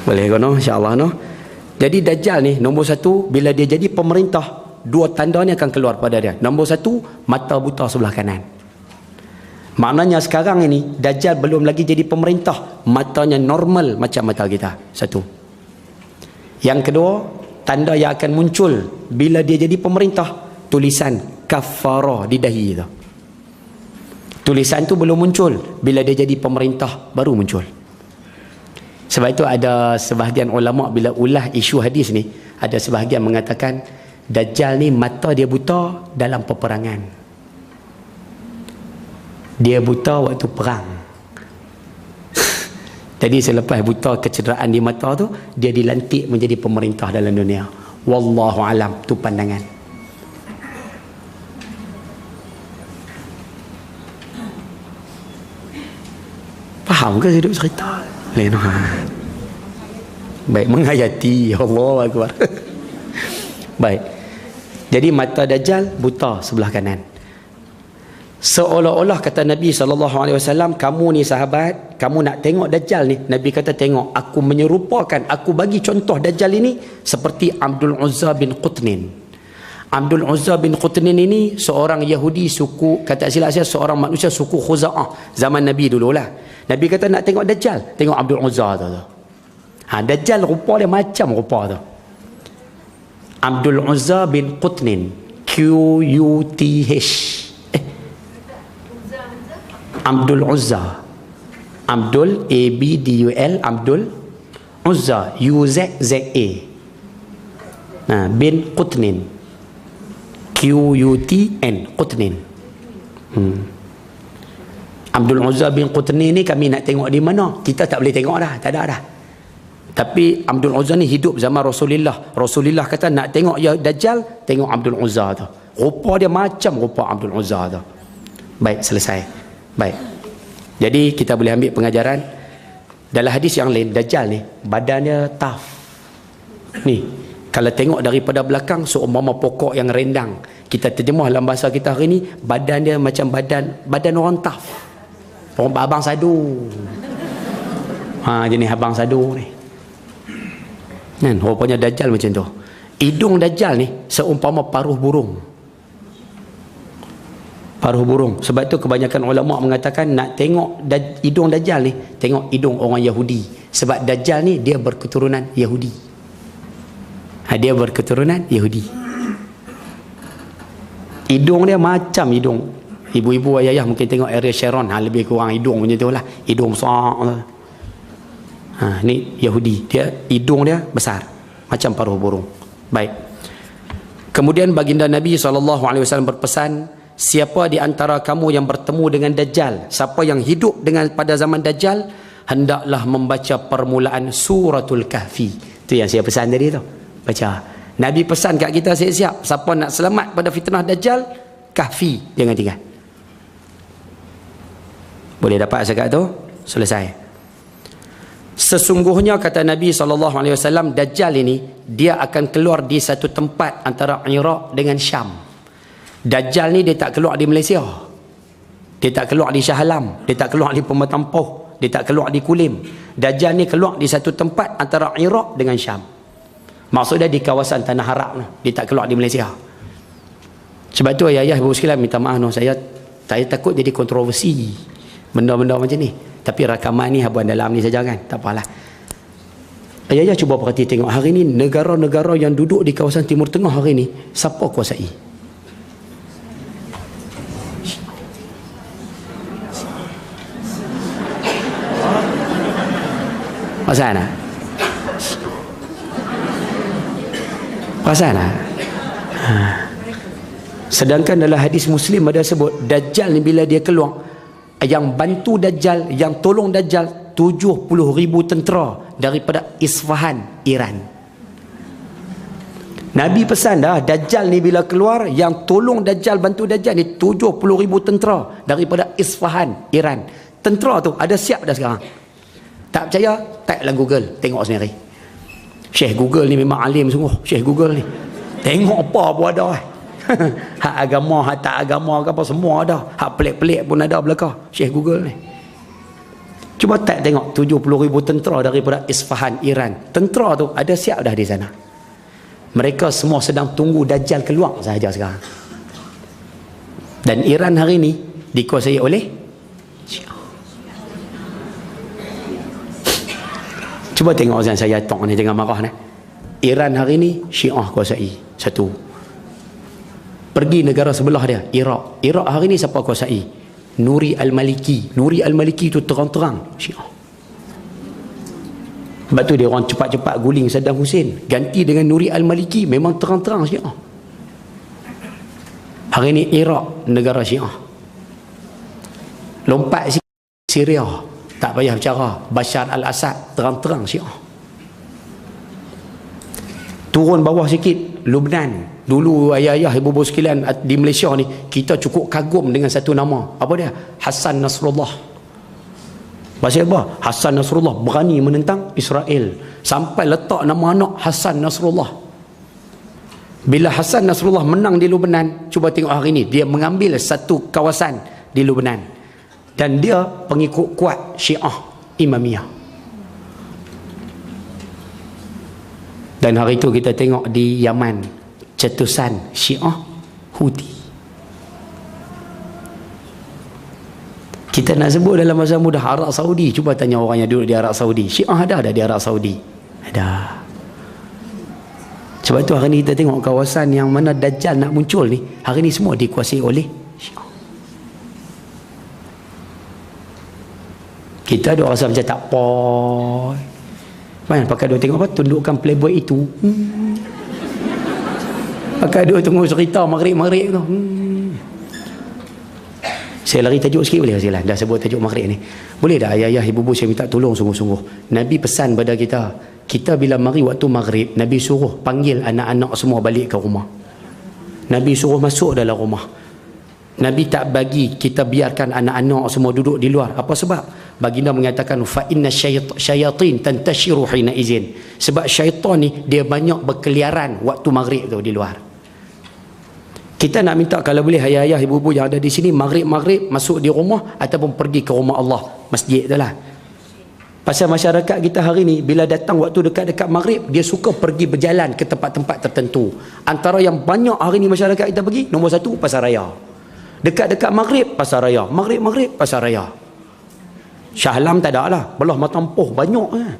Boleh ke no? InsyaAllah no. Jadi Dajjal ni nombor satu, bila dia jadi pemerintah, dua tanda ni akan keluar pada dia. Nombor satu, mata buta sebelah kanan. Maknanya sekarang ini Dajjal belum lagi jadi pemerintah, matanya normal macam mata kita. Satu. Yang kedua, tanda yang akan muncul bila dia jadi pemerintah, tulisan kafarah di dahi itu. Tulisan tu belum muncul, bila dia jadi pemerintah baru muncul. Sebab itu ada sebahagian ulama bila ulah isu hadis ni, ada sebahagian mengatakan Dajjal ni mata dia buta dalam peperangan. Dia buta waktu perang. Jadi selepas buta kecederaan di mata tu, dia dilantik menjadi pemerintah dalam dunia. Wallahu alam, tu pandangan. Faham ke saya duk cerita? Baik, menghayati. Allah Akbar. Baik. Jadi mata Dajjal buta sebelah kanan. Seolah-olah kata Nabi SAW, kamu ni sahabat, kamu nak tengok Dajjal ni, Nabi kata tengok, aku menyerupakan, aku bagi contoh Dajjal ini seperti Abdul Uzza bin Qutnin. Abdul Uzza bin Qutnin ini seorang Yahudi suku, kata silap saya, seorang manusia suku Khuza'ah zaman Nabi dululah. Nabi kata nak tengok Dajjal, tengok Abdul Uzza tu. Dajjal rupa dia macam rupa tu. Abdul Uzza bin Qutnin, Quth. Abdul Uzza, Abdul Abdul, Abdul Uzza, Uzza, bin Qutnin, Qutn, Qutnin. Abdul Uzza bin Qutnin ni kami nak tengok di mana? Kita tak boleh tengok dah, tak ada dah. Tapi Abdul Uzza ni hidup zaman Rasulullah. Rasulullah kata nak tengok ya Dajjal, tengok Abdul Uzza tu. Rupa dia macam rupa Abdul Uzza tu. Baik, selesai. Baik. Jadi kita boleh ambil pengajaran dalam hadis yang lain. Dajjal ni badannya tough. Ni kalau tengok daripada belakang seumpama pokok yang rendang. Kita terjemah dalam bahasa kita hari ni, badan dia macam badan orang tough. Orang abang sadu. Jenis abang sadu ni. Kan rupanya Dajjal macam tu. Hidung Dajjal ni seumpama paruh burung. Paruh burung. Sebab tu kebanyakan ulama mengatakan nak tengok hidung Dajjal ni, tengok hidung orang Yahudi. Sebab Dajjal ni dia berketurunan Yahudi. Dia berketurunan Yahudi. Hidung dia macam hidung ibu-ibu ayah mungkin tengok Ariel Sharon, lebih kurang hidung macam tu lah. Hidung besar. Ni Yahudi. Dia hidung dia besar macam paruh burung. Baik. Kemudian baginda Nabi SAW berpesan, siapa di antara kamu yang bertemu dengan Dajjal, siapa yang hidup dengan pada zaman Dajjal, hendaklah membaca permulaan suratul Kahfi. Itu yang saya pesan tadi tu. Baca. Nabi pesan kat kita siap-siap, siapa nak selamat pada fitnah Dajjal, Kahfi jangan tinggal. Boleh dapat sekat tu? Selesai. Sesungguhnya kata Nabi SAW, Dajjal ini dia akan keluar di satu tempat antara Iraq dengan Syam. Dajjal ni dia tak keluar di Malaysia, dia tak keluar di Shah Alam, dia tak keluar di Pematang Poh, dia tak keluar di Kulim. Dajjal ni keluar di satu tempat antara Iraq dengan Syam. Maksudnya di kawasan Tanah Arak, dia tak keluar di Malaysia. Sebab tu ayah-ayah ibu sekalian minta maaf, saya takut jadi kontroversi benda-benda macam ni. Tapi rakaman ni habuan dalam ni saja kan, tak apalah. Ayah cuba perhati tengok hari ni negara-negara yang duduk di kawasan Timur Tengah hari ni, siapa kuasai? Perasan tak? Perasan tak? Sedangkan dalam hadis Muslim ada sebut Dajjal ni bila dia keluar, yang bantu Dajjal, yang tolong Dajjal 70,000 tentera daripada Isfahan, Iran. Nabi pesan dah, Dajjal ni bila keluar, yang tolong Dajjal, bantu Dajjal ni 70,000 tentera daripada Isfahan, Iran. Tentera tu ada siap dah sekarang. Tak percaya? Type dalam Google, tengok sendiri. Syekh Google ni memang alim sungguh, Syekh Google ni. Tengok apa pun ada. Hak agama, hak tak agama ke apa, semua ada. Hak pelik-pelik pun ada belakang Syekh Google ni. Cuba tak tengok 70,000 tentera daripada Isfahan, Iran. Tentera tu ada siap dah di sana. Mereka semua sedang tunggu Dajjal keluar sahaja sekarang. Dan Iran hari ni dikuasai oleh Syiah. Cuba tengok saya tok ni, jangan marah ni. Iran hari ni Syiah kuasai. Satu. Pergi negara sebelah dia, Iraq. Iraq hari ni siapa kuasai? Nuri Al-Maliki. Nuri Al-Maliki tu terang-terang Syiah. Sebab tu dia orang cepat-cepat guling Saddam Hussein, ganti dengan Nuri Al-Maliki, memang terang-terang Syiah. Hari ni Iraq negara Syiah. Lompat sikit Syria, tak payah bicara, Bashar Al-Assad terang-terang Syiah. Turun bawah sikit, Lubnan. Dulu ayah-ayah ibu-ibu sekalian di Malaysia ni, kita cukup kagum dengan satu nama. Apa dia? Hassan Nasrullah. Pasal apa? Hassan Nasrullah berani menentang Israel, sampai letak nama anak Hassan Nasrullah. Bila Hassan Nasrullah menang di Lubnan, cuba tengok hari ni, dia mengambil satu kawasan di Lubnan, dan dia pengikut kuat Syiah Imamiyah. Dan hari itu kita tengok di Yaman, cetusan Syiah Houthi. Kita nak sebut dalam masa mudah Arab Saudi, cuba tanya orang yang duduk di Arab Saudi, Syiah ada di Arab Saudi? Ada. Sebab tu hari ni kita tengok kawasan yang mana Dajjal nak muncul ni, hari ni semua dikuasai oleh Syiah. Kita ada rasa macam tak apa. Mana pakai dia tengok apa? Tundukkan Playboy itu. Pakai dia tunggu cerita maghrib-maghrib tu. Saya lari tajuk sikit boleh tak? Dah sebut tajuk maghrib ni. Boleh tak ayah-ayah, ibu-ibu, saya minta tolong sungguh-sungguh. Nabi pesan pada kita bila mari waktu maghrib, Nabi suruh panggil anak-anak semua balik ke rumah. Nabi suruh masuk dalam rumah. Nabi tak bagi kita biarkan anak-anak semua duduk di luar. Apa sebab? Baginda mengatakan fa inna syayatin tantashiru hina izin. Sebab syaitan ni dia banyak berkeliaran waktu maghrib tu di luar. Kita nak minta kalau boleh ayah-ayah, ibu-ibu yang ada di sini, maghrib-maghrib masuk di rumah ataupun pergi ke rumah Allah, masjid tu lah. Pasal masyarakat kita hari ni bila datang waktu dekat-dekat maghrib, dia suka pergi berjalan ke tempat-tempat tertentu. Antara yang banyak hari ni masyarakat kita pergi, nombor satu pasar raya. Dekat-dekat maghrib pasar raya, maghrib-maghrib pasar raya. Shah Alam tak ada lah, belah Matang Poh banyak kan.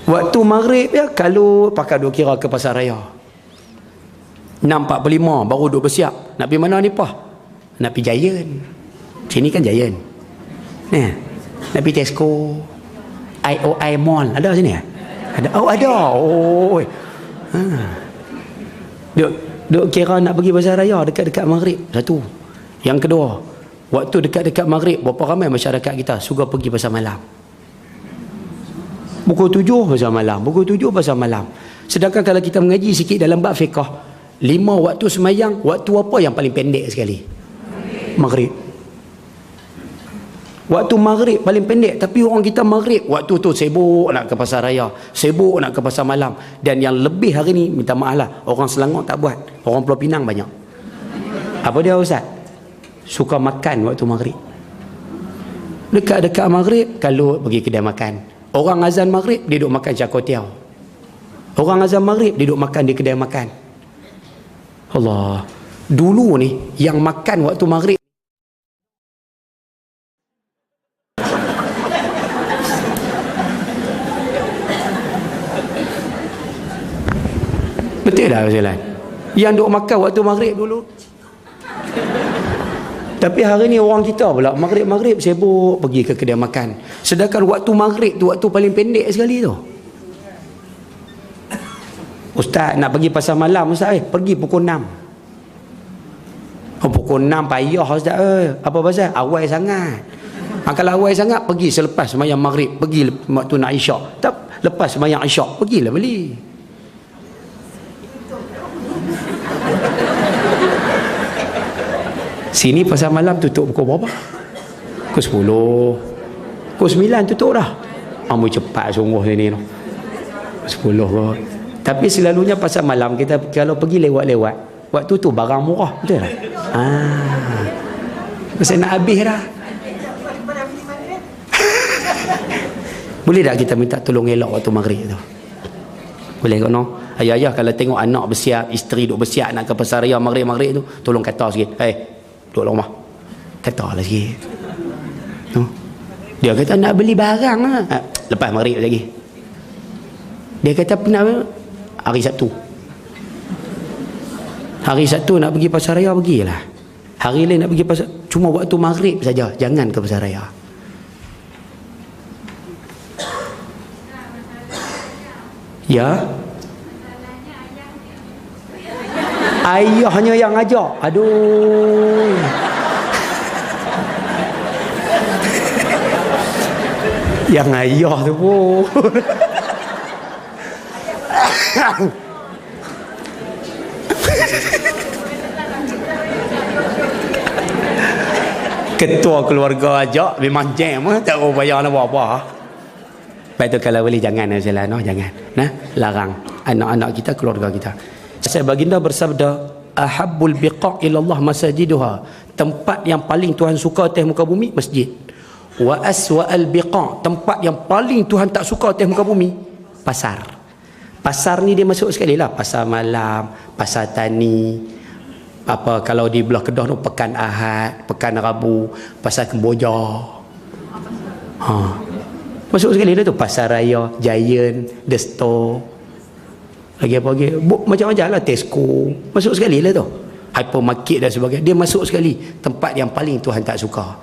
Waktu maghrib ya, kalau pakai dua kira ke pasar raya 6.45 baru duduk bersiap. Nak pergi mana ni Pah? Nak pergi Giant. Sini kan Giant. Nak pergi Tesco, IOI Mall ada sini ya? Ada. Oh, ada. Oh. Ha. Duk kira nak pergi pasar raya dekat-dekat maghrib. Satu. Yang kedua, waktu dekat-dekat maghrib, berapa ramai masyarakat kita suka pergi pasar malam. Pukul 7 pasar malam, pukul 7 pasar malam. Sedangkan kalau kita mengaji sikit dalam bab fiqh, 5 waktu semayang, waktu apa yang paling pendek sekali? Maghrib. Waktu maghrib paling pendek, tapi orang kita maghrib waktu tu sibuk nak ke pasar raya, sibuk nak ke pasar malam. Dan yang lebih hari ni, minta maaf lah, orang Selangor tak buat, orang Pulau Pinang banyak. Apa dia Ustaz? Suka makan waktu maghrib. Dekat-dekat maghrib kalau pergi kedai makan, orang azan maghrib dia duduk makan cakotiau, orang azan maghrib dia duduk makan di kedai makan. Allah, dulu ni yang makan waktu maghrib betul dah Ustaz? Yang duk makan waktu maghrib dulu. Tapi hari ni orang kita pula maghrib sibuk pergi ke kedai makan. Sedangkan waktu maghrib tu waktu paling pendek sekali tu. Ustaz nak pergi pasar malam Ustaz, pergi pukul 6. Oh, pukul 6 payah Ustaz. Apa pasal? Awal sangat. Kalau awal sangat pergi selepas sembahyang maghrib, pergi waktu nak isyak. Tak, lepas sembahyang isyak pergilah beli. Sini pasar malam tutup pukul berapa? Pukul 10. Pukul 9 tutup dah. Ambil cepat sungguh sini tu. 10 kot. Tapi selalunya pasar malam kita kalau pergi lewat-lewat, waktu tu barang murah, betul tak? Pasal nak habis dah. Boleh tak kita minta tolong elok waktu maghrib tu? Boleh kot no? Ayah-ayah kalau tengok anak bersiap, isteri duk bersiap nak ke pasar raya maghrib-maghrib tu, tolong kata sikit. Duduk rumah. Kata lah sikit. Dia kata nak beli barang lah. Lepas maghrib lagi. Dia kata nak hari Sabtu. Hari Sabtu nak pergi pasar raya, pergilah. Hari lain nak pergi pasar, cuma waktu maghrib saja, jangan ke pasar raya. Ya. Ayahnya yang ajak. Aduh. Yang ayah tu pun. Ketua keluarga ajak memang jam, tak bayar nak buat apa. Baik tu kalau boleh jangan no, jangan. Nah, larang anak-anak kita, keluarga kita. Saya baginda bersabda, ahabbul biqa' ila Allah masajiduha. Tempat yang paling Tuhan suka atas muka bumi, masjid. Wa aswa'al biqa', tempat yang paling Tuhan tak suka atas muka bumi, pasar. Pasar ni dia masuk sekali lah, pasar malam, pasar tani, apa kalau di belah Kedah tu pekan Ahad, pekan Rabu, pasar Kemboja. Masuk sekali lah tu, pasar raya, Giant, The Store. Lagi apa lagi? Macam-macam lah, Tesco. Masuk sekali lah tu. Hypermarket dan sebagainya. Dia masuk sekali. Tempat yang paling Tuhan tak suka.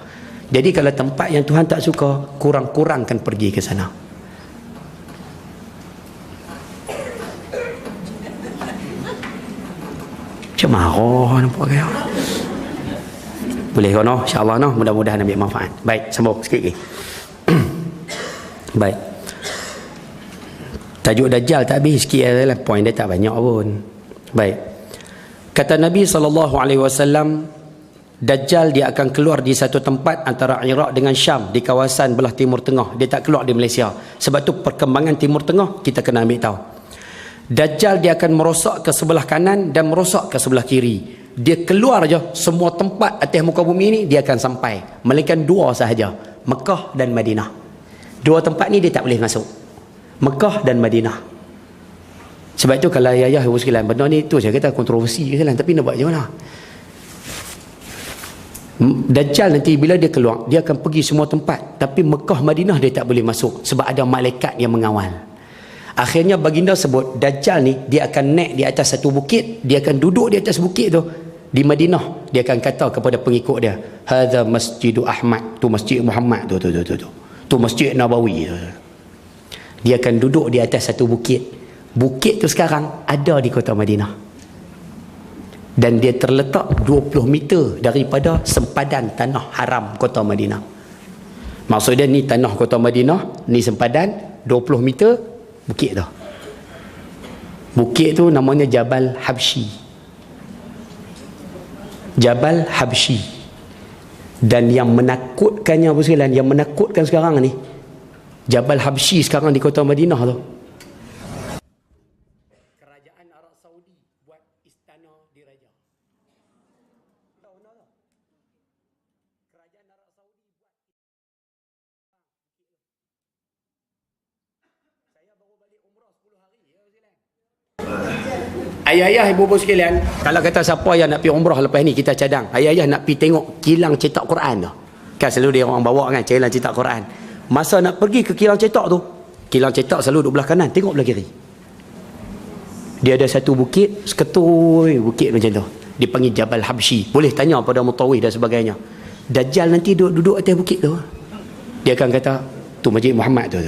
Jadi kalau tempat yang Tuhan tak suka, kurang-kurangkan pergi ke sana. Macam marah nampak kaya. Boleh kau no? InsyaAllah no? Mudah-mudahan ambil manfaat. Baik, sambung sikit lagi. Baik. Tajuk Dajjal tak habis sikit adalah poin dia tak banyak pun. Baik. Kata Nabi SAW, Dajjal dia akan keluar di satu tempat antara Iraq dengan Syam, di kawasan belah Timur Tengah. Dia tak keluar di Malaysia. Sebab tu perkembangan Timur Tengah kita kena ambil tahu. Dajjal dia akan merosak ke sebelah kanan dan merosak ke sebelah kiri. Dia keluar je semua tempat atas muka bumi ni dia akan sampai. Melainkan dua sahaja, Mekah dan Madinah. Dua tempat ni dia tak boleh masuk, Mekah dan Madinah. Sebab itu kalau ayah ibu sekalian, benda ni tu saya kata kontroversi ke sekalian, tapi nak buat macam mana? Dajjal nanti bila dia keluar, dia akan pergi semua tempat, tapi Mekah Madinah dia tak boleh masuk sebab ada malaikat yang mengawal. Akhirnya baginda sebut Dajjal ni dia akan naik di atas satu bukit, dia akan duduk di atas bukit tu di Madinah. Dia akan kata kepada pengikut dia, hadza masjidu Ahmad, tu masjid Muhammad tu tu masjid Nabawi tu. Dia akan duduk di atas satu bukit. Bukit tu sekarang ada di kota Madinah. Dan dia terletak 20 meter daripada sempadan tanah haram kota Madinah. Maksudnya ni tanah kota Madinah, ni sempadan 20 meter bukit tu. Bukit tu namanya Jabal Habsyi. Jabal Habsyi. Dan yang menakutkannya apa sekalian, yang menakutkan sekarang ni, Jabal Habsyi sekarang di kota Madinah tu, kerajaan Arab Saudi buat istana diraja. Tahu tak? Kerajaan Arab Saudi buat. Saya baru balik umrah 10 hari ya sekalian. Ayah-ayah, ibu-ibu sekalian, kalau kata siapa yang nak pergi umrah lepas ni, kita cadang. Ayah-ayah nak pergi tengok kilang cetak Quran tu. Kan selalu dia orang bawa kan, kilang cetak Quran. Masa nak pergi ke kilang cetak tu, kilang cetak selalu duduk belah kanan, tengok belah kiri. Dia ada satu bukit, seketui bukit macam tu. Dipanggil Jabal Habsyi. Boleh tanya pada mutawif dan sebagainya. Dajjal nanti duduk atas bukit tu. Dia akan kata, tu Masjid Muhammad tu.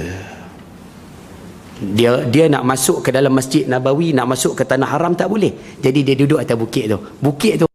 Dia nak masuk ke dalam Masjid Nabawi, nak masuk ke tanah haram tak boleh. Jadi dia duduk atas bukit tu. Bukit tu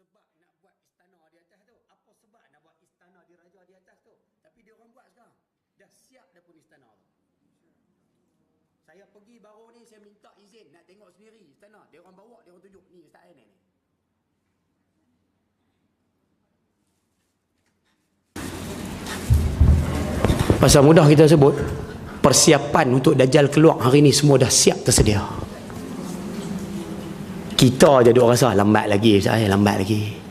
sebab nak buat istana di atas tu. Apa sebab nak buat istana diraja di atas tu? Tapi dia orang buat sekarang. Dah siap dah pun istana tu. Saya pergi baru ni, saya minta izin nak tengok sendiri istana. Dia orang bawa, dia orang tunjuk. Ni Ustaz Ain ni. Pasal mudah kita sebut, persiapan untuk Dajjal keluar hari ni semua dah siap tersedia. Kita je duk rasa lambat lagi, saya lambat lagi.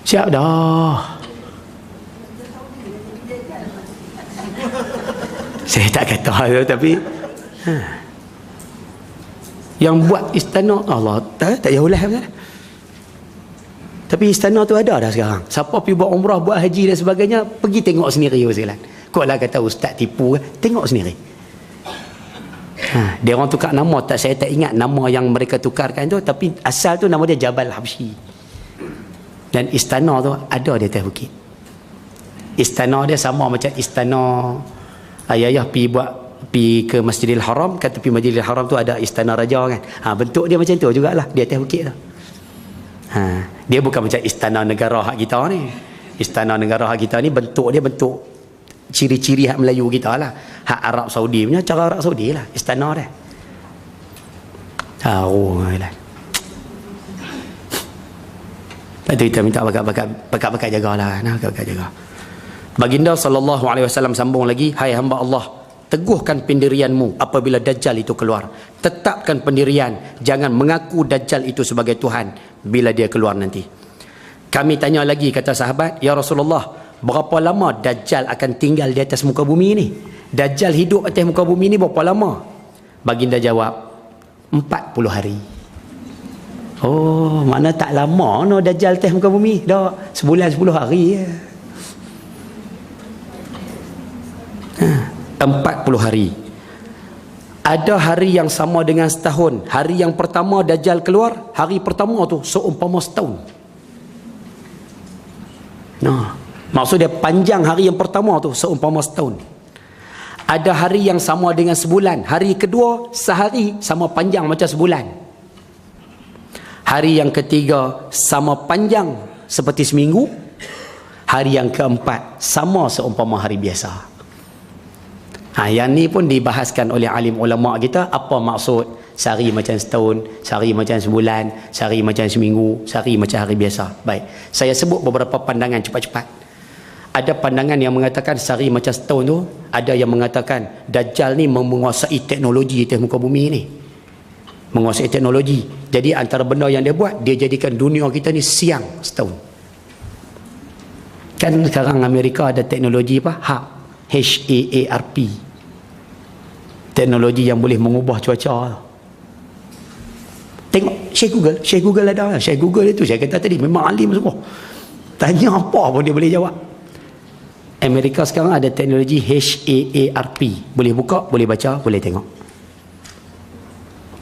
Siap dah. Saya tak kata tu, tapi yang buat istana Allah tak jauh lah. Tapi istana tu ada dah sekarang. Siapa pergi buat umrah, buat haji dan sebagainya, pergi tengok sendiri sekalian. Kau lah kata ustaz tipu, tengok sendiri. Dia orang tukar nama, saya tak ingat nama yang mereka tukarkan tu, tapi asal tu nama dia Jabal Habsyi. Dan istana tu ada di atas bukit. Istana dia sama macam istana ayah-ayah pergi ke Masjidil Haram, kat tepi Masjidil Haram tu ada istana raja kan. Bentuk dia macam tu jugalah di atas bukit tu. Dia bukan macam istana negara hak kita ni. Istana negara hak kita ni bentuk dia bentuk ciri-ciri hak Melayu kita lah. Hak Arab Saudi punya cara Arab Saudi lah istana dia. Tahu lah. Lepas tu kita minta bakat-bakat jagalah. Bakat jaga. Baginda SAW sambung lagi, hai hamba Allah, teguhkan pendirianmu apabila Dajjal itu keluar. Tetapkan pendirian, jangan mengaku Dajjal itu sebagai Tuhan bila dia keluar nanti. Kami tanya lagi, kata sahabat, ya Rasulullah, berapa lama Dajjal akan tinggal di atas muka bumi ni? Dajjal hidup atas muka bumi ni berapa lama? Baginda jawab, 40 hari. Oh, mana tak lama no Dajjal atas muka bumi? Dah sebulan 10 hari je. 40 hari. Ada hari yang sama dengan setahun. Hari yang pertama Dajjal keluar, hari pertama tu seumpama setahun. Maksud dia panjang hari yang pertama tu seumpama setahun. Ada hari yang sama dengan sebulan. Hari kedua sehari sama panjang macam sebulan. Hari yang ketiga sama panjang seperti seminggu. Hari yang keempat sama seumpama hari biasa. Yang ni pun dibahaskan oleh alim ulama kita. Apa maksud sehari macam setahun, sehari macam sebulan, sehari macam seminggu, sehari macam hari biasa. Baik, saya sebut beberapa pandangan cepat-cepat. Ada pandangan yang mengatakan sehari macam setahun tu, ada yang mengatakan Dajjal ni menguasai teknologi atas muka bumi ni. Menguasai teknologi. Jadi antara benda yang dia buat, dia jadikan dunia kita ni siang setahun. Kan sekarang Amerika ada teknologi apa? HAARP. Teknologi yang boleh mengubah cuaca. Tengok Syekh Google ada. Syekh Google itu saya kata tadi memang alim semua. Tanya apa pun dia boleh jawab. Amerika sekarang ada teknologi HAARP. Boleh buka, boleh baca, boleh tengok.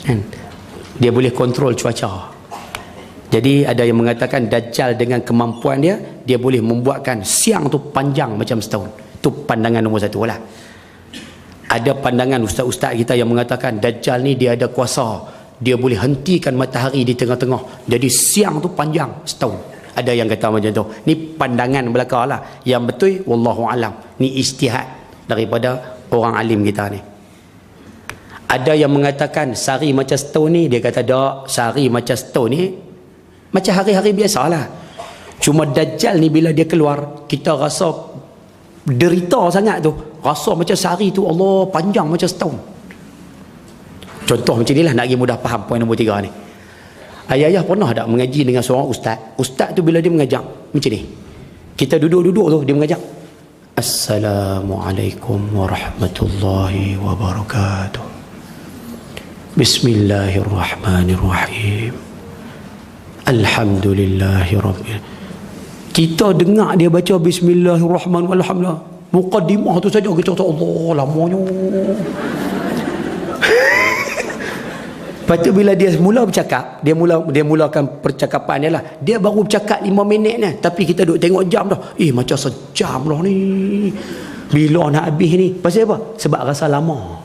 Kan? Dia boleh kontrol cuaca. Jadi ada yang mengatakan Dajjal dengan kemampuan dia, dia boleh membuatkan siang tu panjang macam setahun. Itu pandangan nombor satu lah. Ada pandangan ustaz-ustaz kita yang mengatakan Dajjal ni dia ada kuasa, dia boleh hentikan matahari di tengah-tengah, jadi siang tu panjang setahun. Ada yang kata macam tu. Ni pandangan belaka lah. Yang betul wallahu alam, ni ijtihad daripada orang alim kita ni. Ada yang mengatakan sehari macam setahun ni, dia kata tak, sehari macam setahun ni macam hari-hari biasalah. Cuma Dajjal ni bila dia keluar, kita rasa derita sangat tu. Rasa macam sehari tu Allah panjang macam setahun. Contoh macam ni lah, nak lagi mudah faham poin nombor 3 ni. Ayah-ayah pernah tak mengaji dengan seorang ustaz? Ustaz tu bila dia mengajak macam ni, kita duduk-duduk tu, dia mengajak, Assalamualaikum warahmatullahi wabarakatuh, Bismillahirrahmanirrahim, Alhamdulillahirabbil. Kita dengar dia baca Bismillahirrahmanirrahim, muqaddimah tu saja kita kata Allah lamanya. Lepas tu bila dia mula bercakap, dia mulakan percakapan dia lah, dia baru bercakap 5 minit ni, tapi kita duduk tengok jam dah, macam sejam lah ni, bila nak habis ni. Pasal apa? Sebab rasa lama.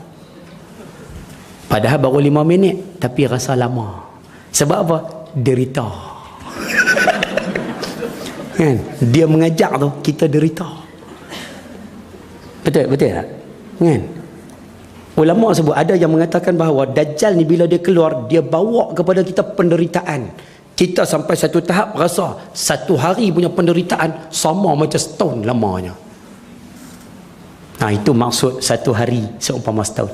Padahal baru 5 minit tapi rasa lama. Sebab apa? Derita. Kan? Dia mengajak tu, kita derita. Betul tak? Kan? Ulama sebut, ada yang mengatakan bahawa Dajjal ni bila dia keluar, dia bawa kepada kita penderitaan. Kita sampai satu tahap rasa satu hari punya penderitaan sama macam setahun lamanya. Itu maksud satu hari seumpama setahun.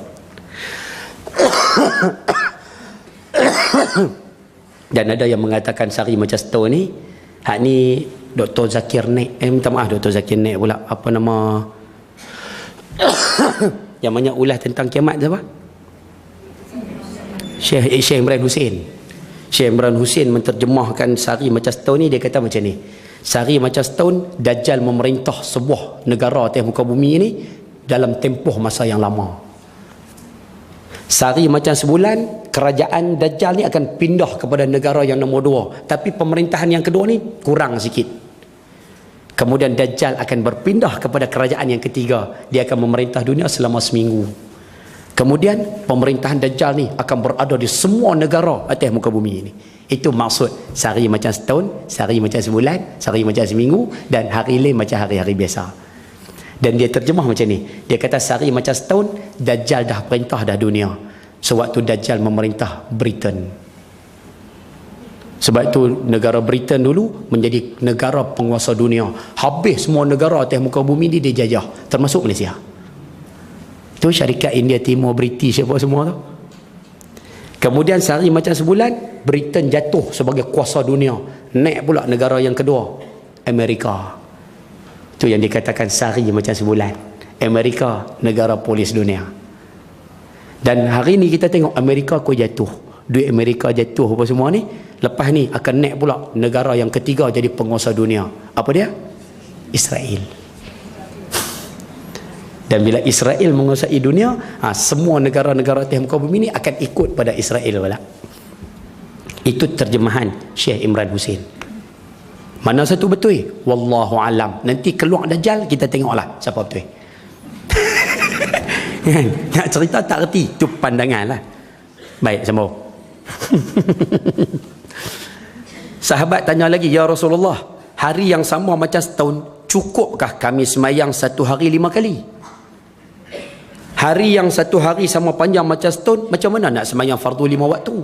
Dan ada yang mengatakan sehari macam setahun ni, hak ni Dr. Zakir Naik, minta maaf Dr. Zakir Naik pula, apa nama yang banyak ulas tentang kiamat siapa? Syekh Imran Hussein. Syekh Imran Hussein menterjemahkan sehari macam setahun ni, dia kata macam ni, sehari macam setahun Dajjal memerintah sebuah negara atas muka bumi ini dalam tempoh masa yang lama. Sehari macam sebulan, kerajaan Dajjal ni akan pindah kepada negara yang nombor 2, tapi pemerintahan yang kedua ni kurang sikit. Kemudian Dajjal akan berpindah kepada kerajaan yang ketiga, dia akan memerintah dunia selama seminggu. Kemudian pemerintahan Dajjal ni akan berada di semua negara atas muka bumi ini. Itu maksud sehari macam setahun, sehari macam sebulan, sehari macam seminggu, dan hari lain macam hari-hari biasa. Dan dia terjemah macam ni, dia kata sehari macam setahun, Dajjal dah perintah dah dunia. Sewaktu Dajjal memerintah Britain. Sebab itu negara Britain dulu menjadi negara penguasa dunia. Habis semua negara atas muka bumi ni dia jajah, termasuk Malaysia. Itu syarikat India Timur, British apa semua tu. Kemudian sehari macam sebulan, Britain jatuh sebagai kuasa dunia. Naik pula negara yang kedua, Amerika. Itu yang dikatakan sehari macam sebulan. Amerika negara polis dunia. Dan hari ni kita tengok Amerika kau jatuh, duit Amerika jatuh apa semua ni. Lepas ni akan naik pula negara yang ketiga jadi penguasa dunia. Apa dia? Israel. Dan bila Israel menguasai dunia, semua negara-negara atas muka bumi ni akan ikut pada Israel pula. Itu terjemahan Syekh Imran Hussein. Mana satu betul? Wallahu alam. Nanti keluar Dajjal, kita tengoklah siapa betul. Nak cerita tak reti, itu pandangan lah. Baik, sambung. Sahabat tanya lagi, ya Rasulullah, hari yang sama macam setahun, cukupkah kami semayang satu hari 5 kali? Hari yang satu hari sama panjang macam setahun, macam mana nak semayang fardu 5 waktu?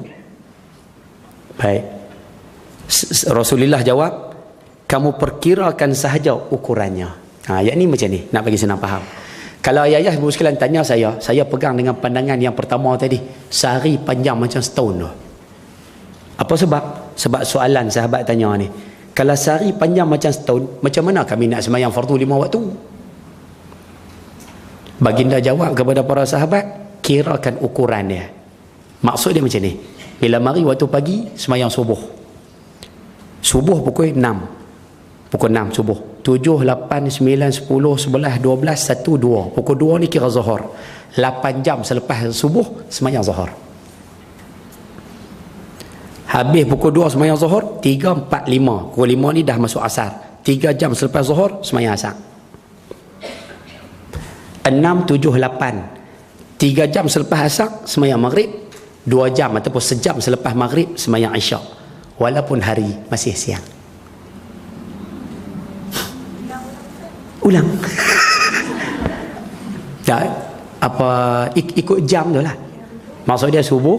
Baik, Rasulullah jawab, kamu perkirakan sahaja ukurannya. Yang ni macam ni, nak bagi senang faham. Kalau ayah-ayah ibu sekalian tanya saya pegang dengan pandangan yang pertama tadi, sehari panjang macam setahun tu. Apa sebab? Sebab soalan sahabat tanya ni, kalau sehari panjang macam setahun, macam mana kami nak semayang fardu 5 waktu? Baginda jawab kepada para sahabat, kirakan ukuran dia. Maksud dia macam ni, Bila mari waktu pagi, semayang subuh. Subuh pukul 6. Pukul 6 subuh. 7, 8, 9, 10, 11, 12, 1, 2. Pukul 2 ni kira zuhur. 8 jam selepas subuh, semayang zuhur. Habis pukul 2 semayang zuhur, 3, 4, 5. Pukul 5 ni dah masuk asar. 3 jam selepas zuhur, semayang asar. 6, 7, 8. 3 jam selepas asar, semayang maghrib. 2 jam ataupun sejam selepas maghrib, semayang isyak. Walaupun hari masih siang. Ulang. Tak, apa, ikut jam tu lah. Maksud dia subuh,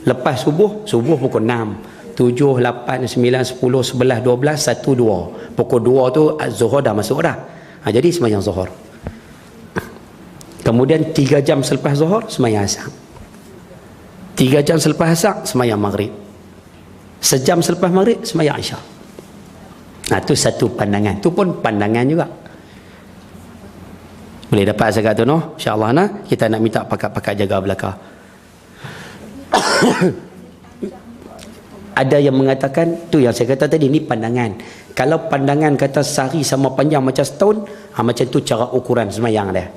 lepas subuh pukul 6, 7, 8, 9, 10, 11, 12, 1, 2. Pukul 2 tu zuhur dah masuk dah. Jadi semayang zuhur. Kemudian 3 jam selepas zuhur, semayang asar. 3 jam selepas asar, semayang maghrib. Sejam selepas maghrib, semayang isyak. Itu satu pandangan. Itu pun pandangan juga. Boleh dapat zakat tu, no? InsyaAllah, nah, kita nak minta pakat-pakat jaga belakang. Ada yang mengatakan, tu yang saya kata tadi, ni pandangan. Kalau pandangan kata sehari sama panjang macam setahun, macam tu cara ukuran semayang dia.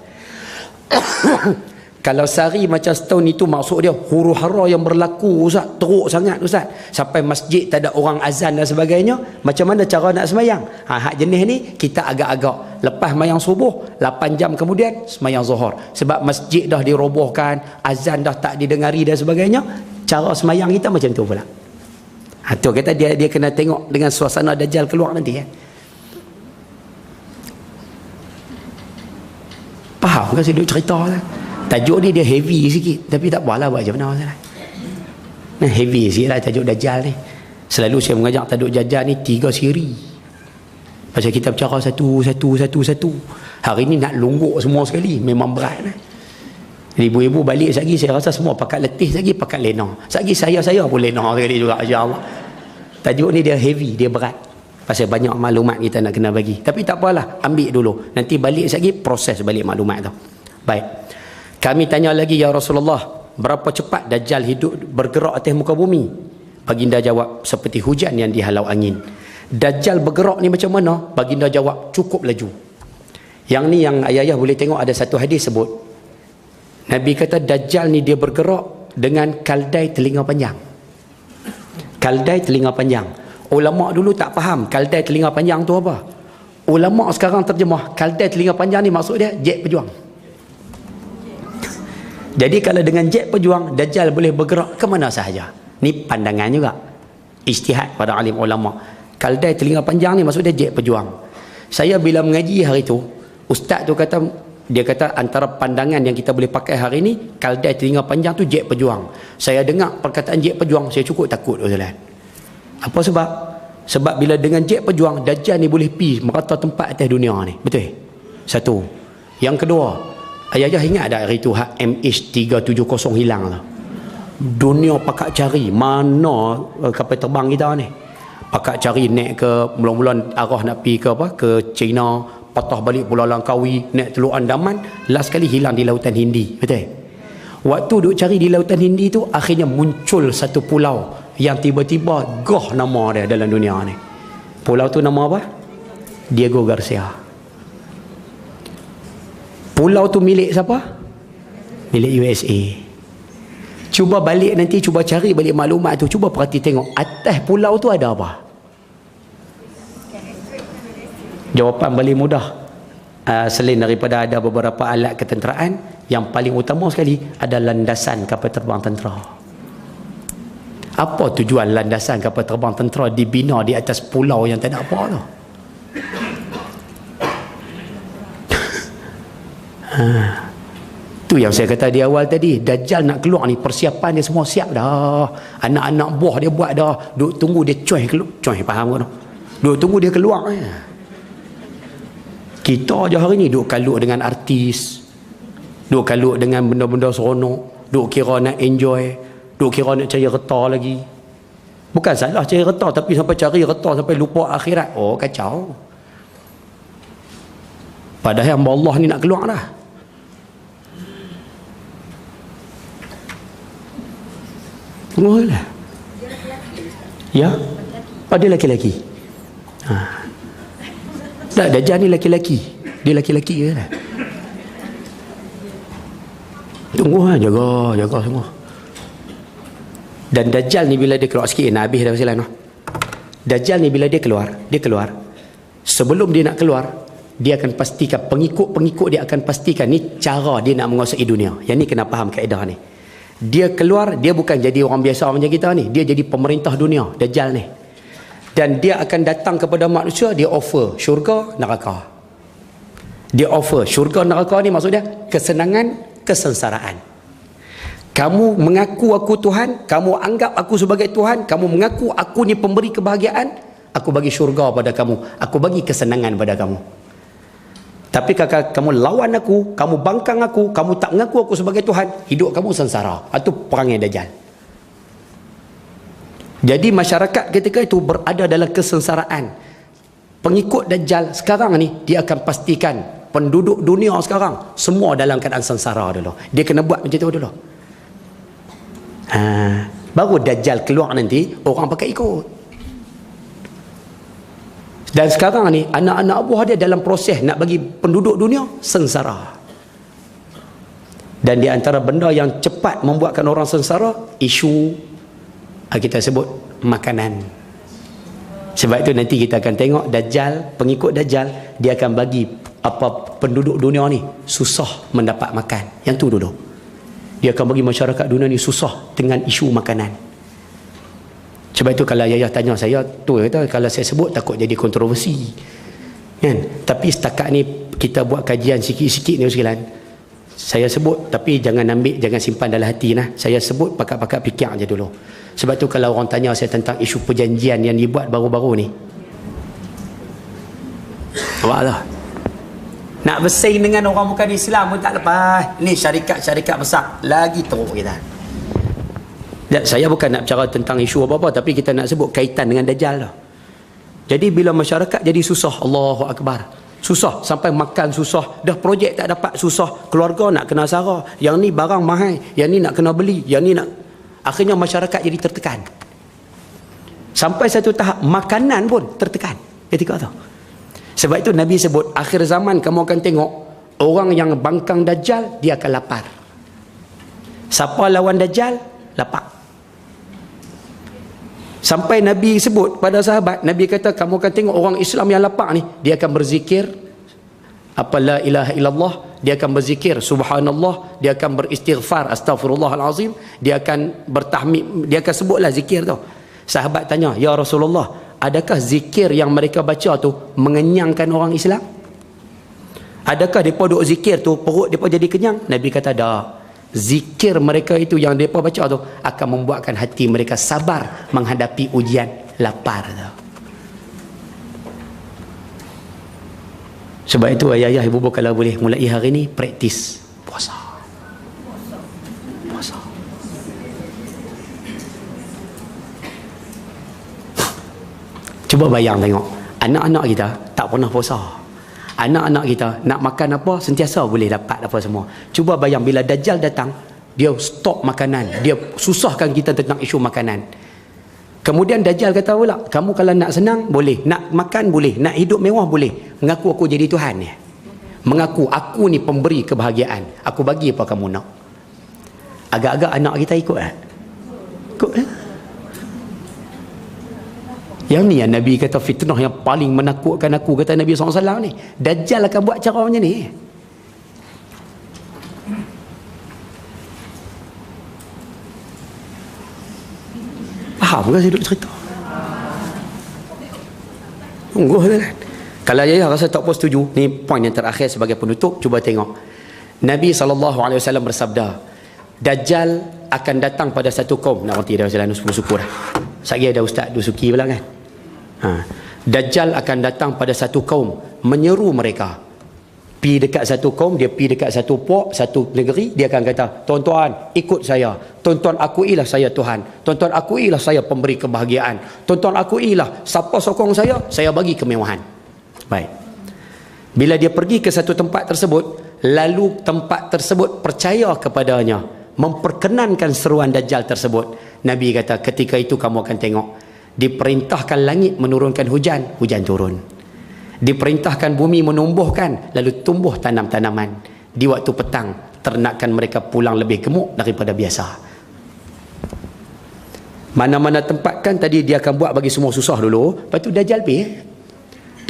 Kalau sehari macam setahun itu maksud dia huru hara yang berlaku, Ustaz, teruk sangat, Ustaz, sampai masjid tak ada orang azan dan sebagainya. Macam mana cara nak semayang? Hak jenis ni kita agak-agak lepas semayang subuh, 8 jam kemudian semayang zuhur. Sebab masjid dah dirobohkan, azan dah tak didengari dan sebagainya. Cara semayang kita macam tu pula. Tu kata dia kena tengok dengan suasana Dajjal keluar nanti, ya. Faham ke saya duk cerita lah? Tajuk ni dia heavy sikit, tapi tak apalah, buat macam mana. Nah, heavy sikit lah tajuk Dajjal ni. Selalu saya mengajar tajuk Dajjal ni 3 siri. Pasal kita bercara satu. Hari ni nak lungguk semua sekali, memang berat lah. Ibu-ibu balik sekali, saya rasa semua pakat letih sekali, pakat lena. Sekali saya pun lena sekali juga, insyaAllah. Tajuk ni dia heavy, dia berat. Pasal banyak maklumat kita nak kena bagi. Tapi tak apalah, ambil dulu. Nanti balik sekali, proses balik maklumat tu. Baik. Kami tanya lagi, ya Rasulullah, berapa cepat Dajjal hidup bergerak atas muka bumi? Baginda jawab, seperti hujan yang dihalau angin. Dajjal bergerak ni macam mana? Baginda jawab, cukup laju. Yang ni yang ayah-ayah boleh tengok, ada satu hadis sebut. Nabi kata Dajjal ni dia bergerak dengan kaldai telinga panjang. Kaldai telinga panjang. Ulama dulu tak faham kaldai telinga panjang tu apa. Ulama sekarang terjemah kaldai telinga panjang ni maksud dia jet pejuang. Jadi kalau dengan jet pejuang, Dajjal boleh bergerak ke mana sahaja. Ni pandangan juga, ijtihad pada alim ulama. Kaldai telinga panjang ni maksud dia jet pejuang. Saya bila mengaji hari tu, ustaz tu kata, dia kata antara pandangan yang kita boleh pakai hari ni, kaldai telinga panjang tu jet pejuang. Saya dengar perkataan jet pejuang, saya cukup takut, Ustaz. Apa sebab? Sebab bila dengan jet pejuang, Dajjal ni boleh pergi merata tempat atas dunia ni. Betul? Satu. Yang kedua, ayah-ayah ingat tak hari tu MH370 hilang lah. Dunia pakat cari mana kapal terbang kita ni. Pakat cari naik ke mula-mula arah nak pergi ke apa? Ke China, patah balik Pulau Langkawi, naik Teluk Andaman, last kali hilang di Lautan Hindi. Betul? Waktu duk cari di Lautan Hindi tu, akhirnya muncul satu pulau yang tiba-tiba gah nama dia dalam dunia ni. Pulau tu nama apa? Diego Garcia. Pulau tu milik siapa? Milik USA. Cuba balik nanti, cuba cari balik maklumat tu, cuba perhati tengok atas pulau tu ada apa. Jawapan paling mudah, selain daripada ada beberapa alat ketenteraan, yang paling utama sekali ada landasan kapal terbang tentera. Apa tujuan landasan kapal terbang tentera dibina di atas pulau yang tak ada apa tu? Tu yang saya kata di awal tadi, Dajjal nak keluar ni, persiapan dia semua siap dah. Anak-anak buah dia buat dah, duk tunggu dia coy keluar. Coy, faham ke tu? Duk tunggu dia keluar. Kita je hari ni duk kalut dengan artis, duk kalut dengan benda-benda seronok, duk kira nak enjoy, duk kira nak cari reta lagi. Bukan salah cari reta, tapi sampai cari reta sampai lupa akhirat. Oh, kacau. Padahal hamba Allah ni nak keluar dah. Tunggulah. Ya? Oh, dia laki-laki. Tak, Dajjal ni laki-laki. Dia laki-laki ke lah. Tunggu lah, jaga semua. Dan Dajjal ni bila dia keluar sikit, nak habis dah pasal lah. Dajjal ni bila dia keluar. Sebelum dia nak keluar, dia akan pastikan, pengikut dia akan pastikan, ni cara dia nak menguasai dunia. Yang ni kena faham kaedah ni. Dia keluar, dia bukan jadi orang biasa macam kita ni. Dia jadi pemerintah dunia, Dajjal ni. Dan dia akan datang kepada manusia, dia offer syurga, neraka. Dia offer syurga, neraka ni maksud dia kesenangan, kesengsaraan. Kamu mengaku aku Tuhan, kamu anggap aku sebagai Tuhan, kamu mengaku aku ni pemberi kebahagiaan, aku bagi syurga pada kamu, aku bagi kesenangan pada kamu. Tapi kalau kamu lawan aku, kamu bangkang aku, kamu tak mengaku aku sebagai Tuhan, hidup kamu sengsara. Itu perangai Dajjal. Jadi masyarakat ketika itu berada dalam kesengsaraan. Pengikut Dajjal sekarang ni, dia akan pastikan penduduk dunia sekarang semua dalam keadaan sengsara dulu. Dia kena buat macam tu dulu. Baru Dajjal keluar nanti, orang pakai ikut. Dan sekarang ni anak-anak buah dia dalam proses nak bagi penduduk dunia sengsara. Dan di antara benda yang cepat membuatkan orang sengsara, isu kita sebut makanan. Sebab itu nanti kita akan tengok Dajjal, pengikut Dajjal, dia akan bagi apa penduduk dunia ni susah mendapat makan. Yang tu dulu. Dia akan bagi masyarakat dunia ni susah dengan isu makanan. Sebab itu kalau Yayah tanya saya, tu kata kalau saya sebut takut jadi kontroversi. Kan? Tapi setakat ni kita buat kajian sikit-sikit ni sekalian. Saya sebut tapi jangan ambil, jangan simpan dalam hati nah. Saya sebut pakat-pakat fikir aja dulu. Sebab tu kalau orang tanya saya tentang isu perjanjian yang dibuat baru-baru ni, awaklah nak bersaing dengan orang bukan Islam pun tak lepas. Ni syarikat-syarikat besar lagi teruk kita. Dan saya bukan nak bicara tentang isu apa-apa, tapi kita nak sebut kaitan dengan Dajjal lah. Jadi bila masyarakat jadi susah, Allahu Akbar, susah sampai makan susah, dah projek tak dapat susah, keluarga nak kena sara, yang ni barang mahal, yang ni nak kena beli, yang ni nak, akhirnya masyarakat jadi tertekan. Sampai satu tahap makanan pun tertekan ketika tu. Sebab itu Nabi sebut akhir zaman kamu akan tengok orang yang bangkang Dajjal, dia akan lapar. Siapa lawan Dajjal, lapar. Sampai Nabi sebut pada sahabat, Nabi kata kamu akan tengok orang Islam yang lapar ni, dia akan berzikir apa la ilaha illallah, dia akan berzikir subhanallah, dia akan beristighfar astaghfirullahalazim, dia akan bertahmid, dia akan sebutlah zikir tu. Sahabat tanya, ya Rasulullah, adakah zikir yang mereka baca tu mengenyangkan orang Islam? Adakah mereka duk zikir tu perut mereka jadi kenyang? Nabi kata dah. Zikir mereka itu yang mereka baca tu akan membuatkan hati mereka sabar menghadapi ujian lapar tu. Sebab itu ayah-ayah ibu-ibu kalau boleh mulai hari ni praktis puasa. Cuba bayang tengok, anak-anak kita tak pernah puasa. Anak-anak kita nak makan apa sentiasa boleh dapat apa semua. Cuba bayang bila Dajjal datang, dia stop makanan, dia susahkan kita tentang isu makanan. Kemudian Dajjal kata pula, kamu kalau nak senang boleh, nak makan boleh, nak hidup mewah boleh, mengaku aku jadi Tuhan ya. Mengaku aku ni pemberi kebahagiaan, aku bagi apa kamu nak. Agak-agak anak kita ikut kan? Ikut kan? Yang ni yang Nabi kata fitnah yang paling menakutkan aku, kata Nabi SAW ni. Dajjal akan buat cara macam ni. Faham ke saya duk cerita? Tunggu kan. Kalau Yayah rasa tak apa setuju, ni poin yang terakhir sebagai penutup, cuba tengok. Nabi SAW bersabda, Dajjal akan datang pada satu kaum. Nak berhenti dah jalan syukur dah. Sekali ada Ustaz Dusuki pula kan. Dajjal akan datang pada satu kaum, menyeru mereka. Pi dekat satu kaum, dia pi dekat satu puak, satu negeri, dia akan kata, tuan-tuan ikut saya, tuan-tuan akuilah saya Tuhan, tuan-tuan akuilah saya pemberi kebahagiaan, tuan-tuan akuilah siapa sokong saya bagi kemewahan. Baik. Bila dia pergi ke satu tempat tersebut, lalu tempat tersebut percaya kepadanya, memperkenankan seruan Dajjal tersebut, Nabi kata ketika itu kamu akan tengok Diperintahkan langit menurunkan hujan, hujan turun. Diperintahkan bumi menumbuhkan, lalu tumbuh tanam-tanaman. Di waktu petang, ternakan mereka pulang lebih gemuk daripada biasa. Mana-mana tempat kan tadi dia akan buat bagi semua susah dulu, lepas tu Dajjal pergi.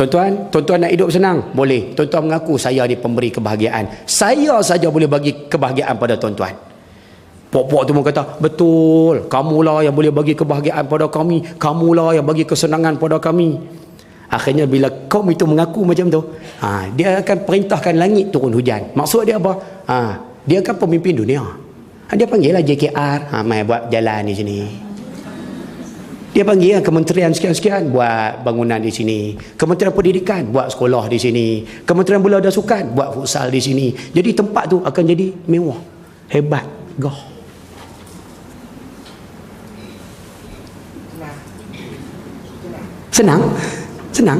Tuan-tuan nak hidup senang? Boleh. Tuan-tuan mengaku saya ni pemberi kebahagiaan. Saya saja boleh bagi kebahagiaan pada tuan-tuan. Pok-pok tu pun kata, betul, kamulah yang boleh bagi kebahagiaan pada kami, kamulah yang bagi kesenangan pada kami. Akhirnya bila kaum itu mengaku macam tu, dia akan perintahkan langit turun hujan. Maksud dia apa? Dia kan pemimpin dunia. Dia panggil lah JKR, mai buat jalan di sini. Dia panggil kementerian sekian-sekian buat bangunan di sini. Kementerian Pendidikan buat sekolah di sini. Kementerian Bola dan Sukan buat futsal di sini. Jadi tempat tu akan jadi mewah, hebat, gah. Senang? Senang.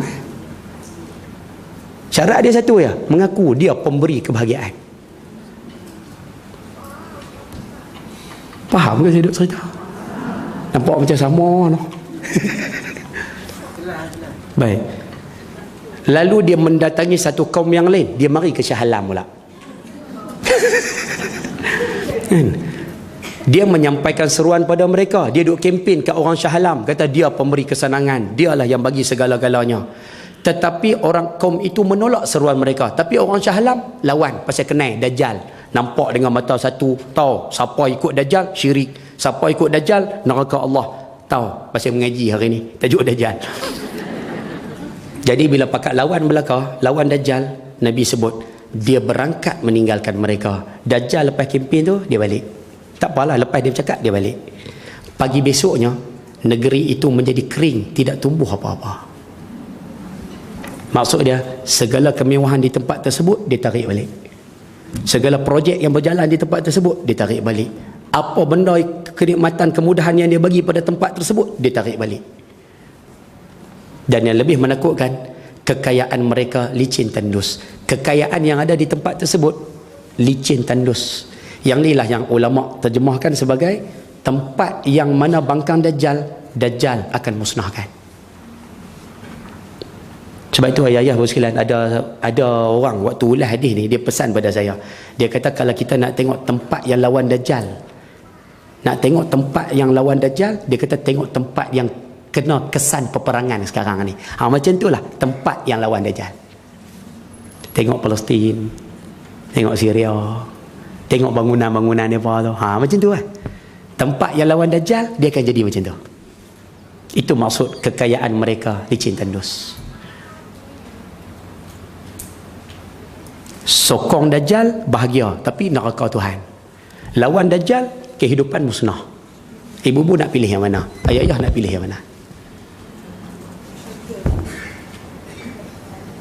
Syarat dia satu ya, mengaku dia pemberi kebahagiaan. Faham ke saya duk cerita? Nampak macam sama no? Baik. Lalu dia mendatangi satu kaum yang lain, dia mari ke Shah Alam pula. Dia menyampaikan seruan pada mereka. Dia duk kempen kat orang Shah Alam, kata dia pemberi kesenangan, dialah yang bagi segala-galanya. Tetapi orang kaum itu menolak seruan mereka. Tapi orang Shah Alam lawan pasal kenal Dajjal. Nampak dengan mata satu, tahu siapa ikut Dajjal syirik, siapa ikut Dajjal neraka Allah. Tahu pasal mengaji hari ni tajuk Dajjal. Jadi bila pakat lawan belaka, lawan Dajjal, Nabi sebut dia berangkat meninggalkan mereka. Dajjal lepas kempen tu dia balik. Tak apalah, lepas dia bercakap dia balik. Pagi besoknya negeri itu menjadi kering, tidak tumbuh apa-apa. Maksud dia segala kemewahan di tempat tersebut dia tarik balik. Segala projek yang berjalan di tempat tersebut dia tarik balik. Apa benda kenikmatan, kemudahan yang dia bagi pada tempat tersebut dia tarik balik. Dan yang lebih menakutkan, kekayaan mereka licin tandus. Kekayaan yang ada di tempat tersebut licin tandus. Yang inilah yang ulama terjemahkan sebagai tempat yang mana bangkang Dajjal akan musnahkan. Sebab itu ayah-ayah sekalian, ada orang waktu ulas hadis ni dia pesan pada saya. Dia kata kalau kita nak tengok tempat yang lawan Dajjal, nak tengok tempat yang lawan Dajjal, dia kata tengok tempat yang kena kesan peperangan sekarang ni. Macam itulah tempat yang lawan Dajjal. Tengok Palestin, tengok Syria, tengok bangunan-bangunan Nepal tu. Macam tu lah. Tempat yang lawan Dajjal dia akan jadi macam tu. Itu maksud kekayaan mereka licin tandus. Sokong Dajjal bahagia, tapi neraka Tuhan. Lawan Dajjal kehidupan musnah. Ibu-ibu nak pilih yang mana? Ayah-ayah nak pilih yang mana?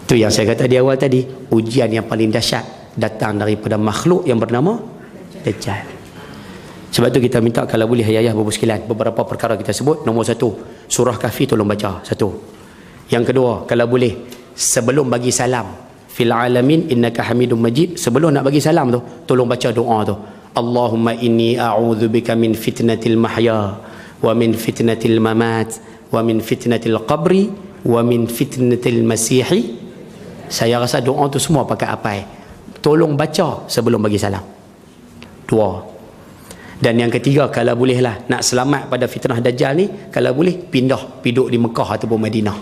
Itu yang saya kata di awal tadi, ujian yang paling dahsyat datang daripada makhluk yang bernama Dajjal. Sebab tu kita minta kalau boleh ayah-ayah babu sekalian, beberapa perkara kita sebut. Nombor satu, surah Kahfi tolong baca satu. Yang kedua, kalau boleh sebelum bagi salam, fil alamin innaka hamidum majid, sebelum nak bagi salam tu tolong baca doa tu, Allahumma inni a'udzubika min fitnatil mahya wa min fitnatil mamat wa min fitnatil qabri wa min fitnatil masihi. Saya rasa doa tu semua pakai apai. Tolong baca sebelum bagi salam. Dua. Dan yang ketiga, kalau bolehlah nak selamat pada fitnah Dajjal ni, kalau boleh pindah duduk di Mekah ataupun Madinah.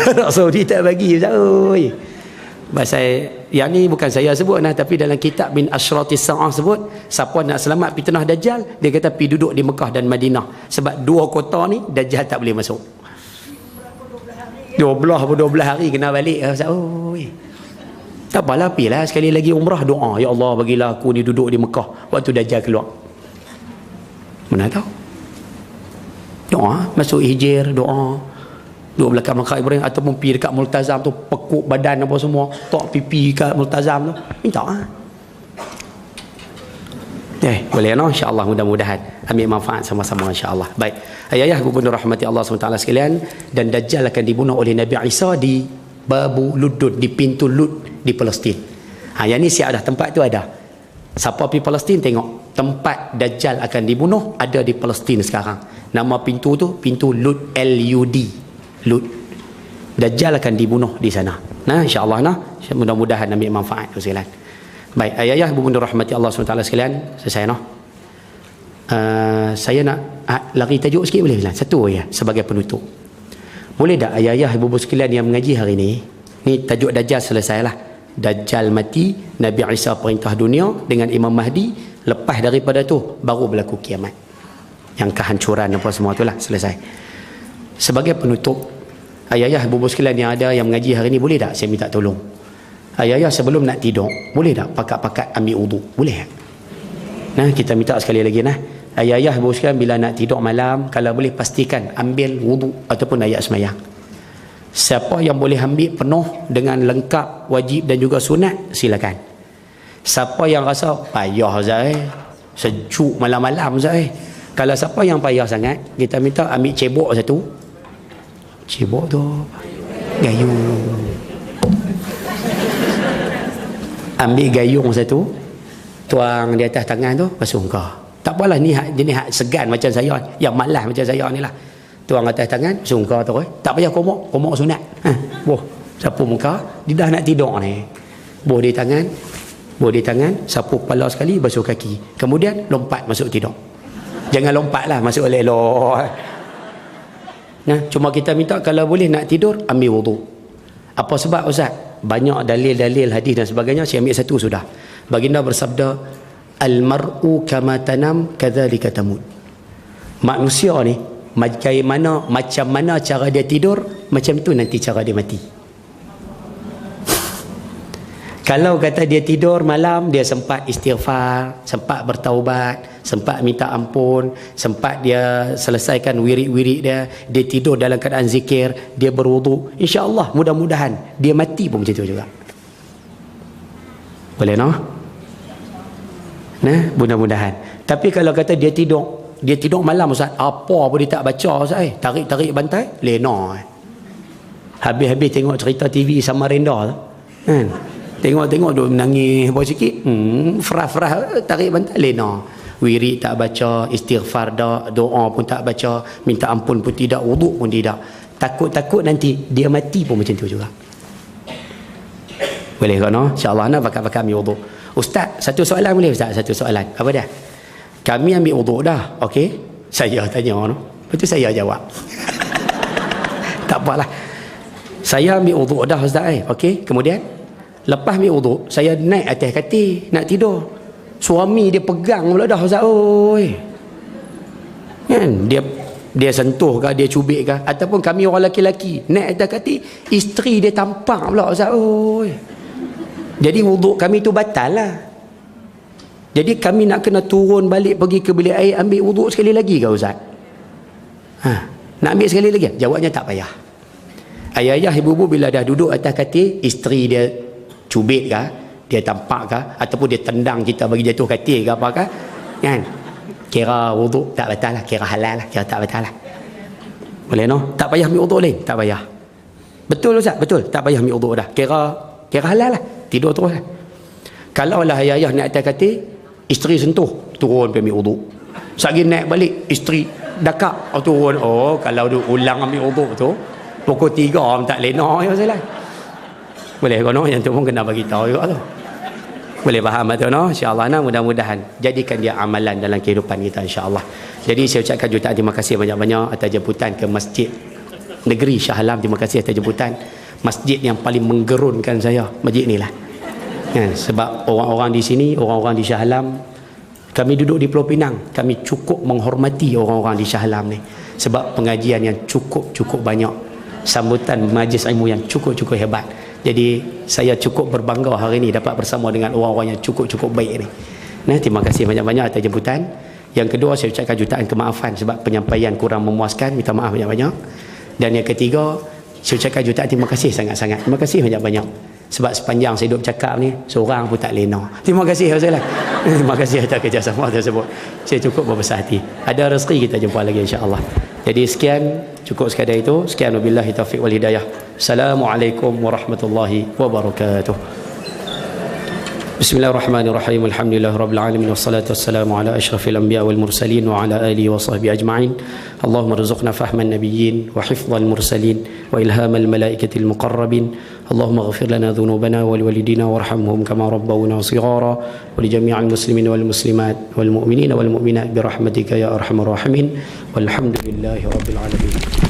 Arab Saudi tak bagi. Pasal yang ni bukan saya sebut lah, tapi dalam kitab Min Ashratis Sa'ah sebut, siapa nak selamat fitnah Dajjal, dia kata pergi duduk di Mekah dan Madinah. Sebab dua kota ni Dajjal tak boleh masuk. 12 hari kena balik. Tak apalah, pergilah sekali lagi umrah, doa, ya Allah bagilah aku ni duduk di Mekah waktu Dajjal keluar. Mana tahu. Doa, masuk hijir, doa. Duduk belakang makam Ibrahim, ataupun pergi dekat Multazam tu, pekuk badan apa semua, tok pipi kat Multazam tu, minta boleh no, insya-Allah, mudah-mudahan ambil manfaat sama-sama insya-Allah. Baik, ayah-ayah gubernur rahmati Allah SWT sekalian, dan Dajjal akan dibunuh oleh Nabi Isa di Babu Luddud, di pintu Lud di Palestin. Yang ni siap dah, tempat tu ada. Siapa pergi Palestin tengok tempat Dajjal akan dibunuh ada di Palestin sekarang. Nama pintu tu pintu Lud, L-U-D, Lud. Dajjal akan dibunuh di sana. Nah, insya-Allah nah, mudah-mudahan ambil manfaat sekalian. Baik, ayah-ayah ibu bunda rahmati Allah SWT sekalian, selesai noh. Saya nak lari tajuk sikit boleh lah, satu ya sebagai penutup. Boleh tak ayah-ayah ibu bunda sekalian yang mengaji hari ni, ni tajuk Dajjal selesailah. Dajjal mati, Nabi Isa perintah dunia dengan Imam Mahdi, lepas daripada tu baru berlaku kiamat. Yang kehancuran apa semua itulah selesai. Sebagai penutup, ayah-ayah ibu-ibu sekalian yang ada yang mengaji hari ni, boleh tak saya minta tolong? Ayah-ayah sebelum nak tidur, boleh tak pakat-pakat ambil wudu? Boleh tak? Nah, kita minta sekali lagi nah. Ayah-ayah ibu sekalian bila nak tidur malam, kalau boleh pastikan ambil wudu ataupun ayat semayang. Siapa yang boleh ambil penuh dengan lengkap, wajib dan juga sunat, silakan. Siapa yang rasa payah Zai, sejuk malam-malam Zai, kalau siapa yang payah sangat, kita minta ambil cebok satu. Cebok tu gayung. Ambil gayung satu, tuang di atas tangan tu, basuh muka. Tak apalah, ni jenis hak segan macam saya, yang malas macam saya ni lah. Tuang atas tangan, basuh muka terus. Tak payah komok sunat. Boh, sapu muka, dia dah nak tidur ni. Boh di tangan, sapu kepala sekali, basuh kaki. Kemudian lompat masuk tidur. Jangan lompat lah, masuk elok-elok. Nah, cuma kita minta kalau boleh nak tidur, ambil wudu. Apa sebab Ustaz? Banyak dalil-dalil hadis dan sebagainya, saya ambil satu sudah. Baginda bersabda, al-mar'u kama tanam kadzalika tamut. Manusia ni macam mana cara dia tidur, macam tu nanti cara dia mati. Kalau kata dia tidur malam, dia sempat istighfar, sempat bertaubat, sempat minta ampun, sempat dia selesaikan wirid-wirid dia tidur dalam keadaan zikir, dia berwudu, insya-Allah mudah-mudahan dia mati pun macam tu juga. Boleh noh? Nah, mudah-mudahan. Tapi kalau kata dia tidur malam Ustaz, apa pun dia tak baca Ustaz, tarik-tarik bantai, lena. Habis-habis tengok cerita TV Samarinda tu. Kan? Tengok duk menangis apa sikit, frah-frah tarik bantal lena. Wirid tak baca, istighfar dak, doa pun tak baca, minta ampun pun tidak, wuduk pun tidak. Takut-takut nanti dia mati pun macam tu juga. Boleh kan? Insya-Allah nak pakai ambil wuduk. Ustaz, satu soalan boleh Ustaz? Satu soalan. Apa dia? Kami ambil wuduk dah, okey? Saya tanya no. Lepas tu saya jawab. Tak apalah. Saya ambil wuduk dah Ustaz, okey? Kemudian lepas ambil wuduk, saya naik atas katil nak tidur. Suami dia pegang pula dah Ustaz, oi. Kan? Dia sentuh ke, dia cubit ke, ataupun kami orang lelaki-lelaki naik atas katil, isteri dia tampak pula Ustaz, oi. Jadi wuduk kami tu batal lah. Jadi kami nak kena turun balik pergi ke bilik air ambil wuduk sekali lagi ke Ustaz? Nak ambil sekali lagi? Jawabnya tak payah. Ayah-ayah, ibu-ibu bila dah duduk atas katil, isteri dia cubit ke, dia tampak ke, ataupun dia tendang kita bagi jatuh katil ke apa ke, kan? Kira wuduk tak batal lah, kira halal lah, kira tak batal lah. Boleh no? Tak payah ambil wuduk lain, tak payah. Betul Ustaz? Betul. Tak payah ambil wuduk dah. Kira halal lah, tidur terus lah. Kalau lah ayah-ayah naik atas katil, isteri sentuh, turun pergi ambil wuduk. Sagi naik balik, isteri dakak, turun. Oh, kalau dia ulang ambil wuduk tu, pukul 3 tak lena ya Ustaz. Boleh kono, yang tu pun kena bagi tahu juga tu. Boleh faham tu no? Insya-Allah nah, mudah-mudahan jadikan dia amalan dalam kehidupan kita insya-Allah. Jadi saya ucapkan jutaan terima kasih banyak-banyak atas jemputan ke Masjid Negeri Shah Alam. Terima kasih atas jemputan. Masjid yang paling menggerunkan saya, masjid ni lah. Kan? Sebab orang-orang di sini, orang-orang di Shah Alam, kami duduk di Pulau Pinang, kami cukup menghormati orang-orang di Shah Alam ni. Sebab pengajian yang cukup banyak, sambutan majlis ilmu yang cukup hebat. Jadi saya cukup berbangga hari ini dapat bersama dengan orang-orang yang cukup baik ni. Nah, terima kasih banyak-banyak atas jemputan. Yang kedua, saya ucapkan jutaan kemaafan sebab penyampaian kurang memuaskan, minta maaf banyak-banyak. Dan yang ketiga, saya ucapkan jutaan terima kasih sangat-sangat. Terima kasih banyak-banyak. Sebab sepanjang saya duduk cakap ni, seorang pun tak lena. Terima kasih Ustaz. Terima kasih atas kerjasama tersebut. Saya cukup berbesar hati. Ada rezeki kita jumpa lagi insya-Allah. Jadi sekian, cukup sekadar itu. Sekian, wabillahi taufiq wal hidayah. Assalamualaikum warahmatullahi wabarakatuh. Bismillahirrahmanirrahim. Alhamdulillahirabbil alamin wassalatu wassalamu ala asyrafil anbiya wal mursalin wa ala alihi wa sahbihi ajma'in. Allahumma rzuqna fahman nabiyyin wa hifdhal mursalin wa ilhamal malaikatil muqarrabin. Allahumma ighfir lana dhunubana wal walidina warhamhum kama rabbawna shighara wa li jami'il muslimin wal muslimat wal mu'minina wal mu'minat bi rahmatika ya arhamar rahimin. Walhamdulillahirabbil alamin.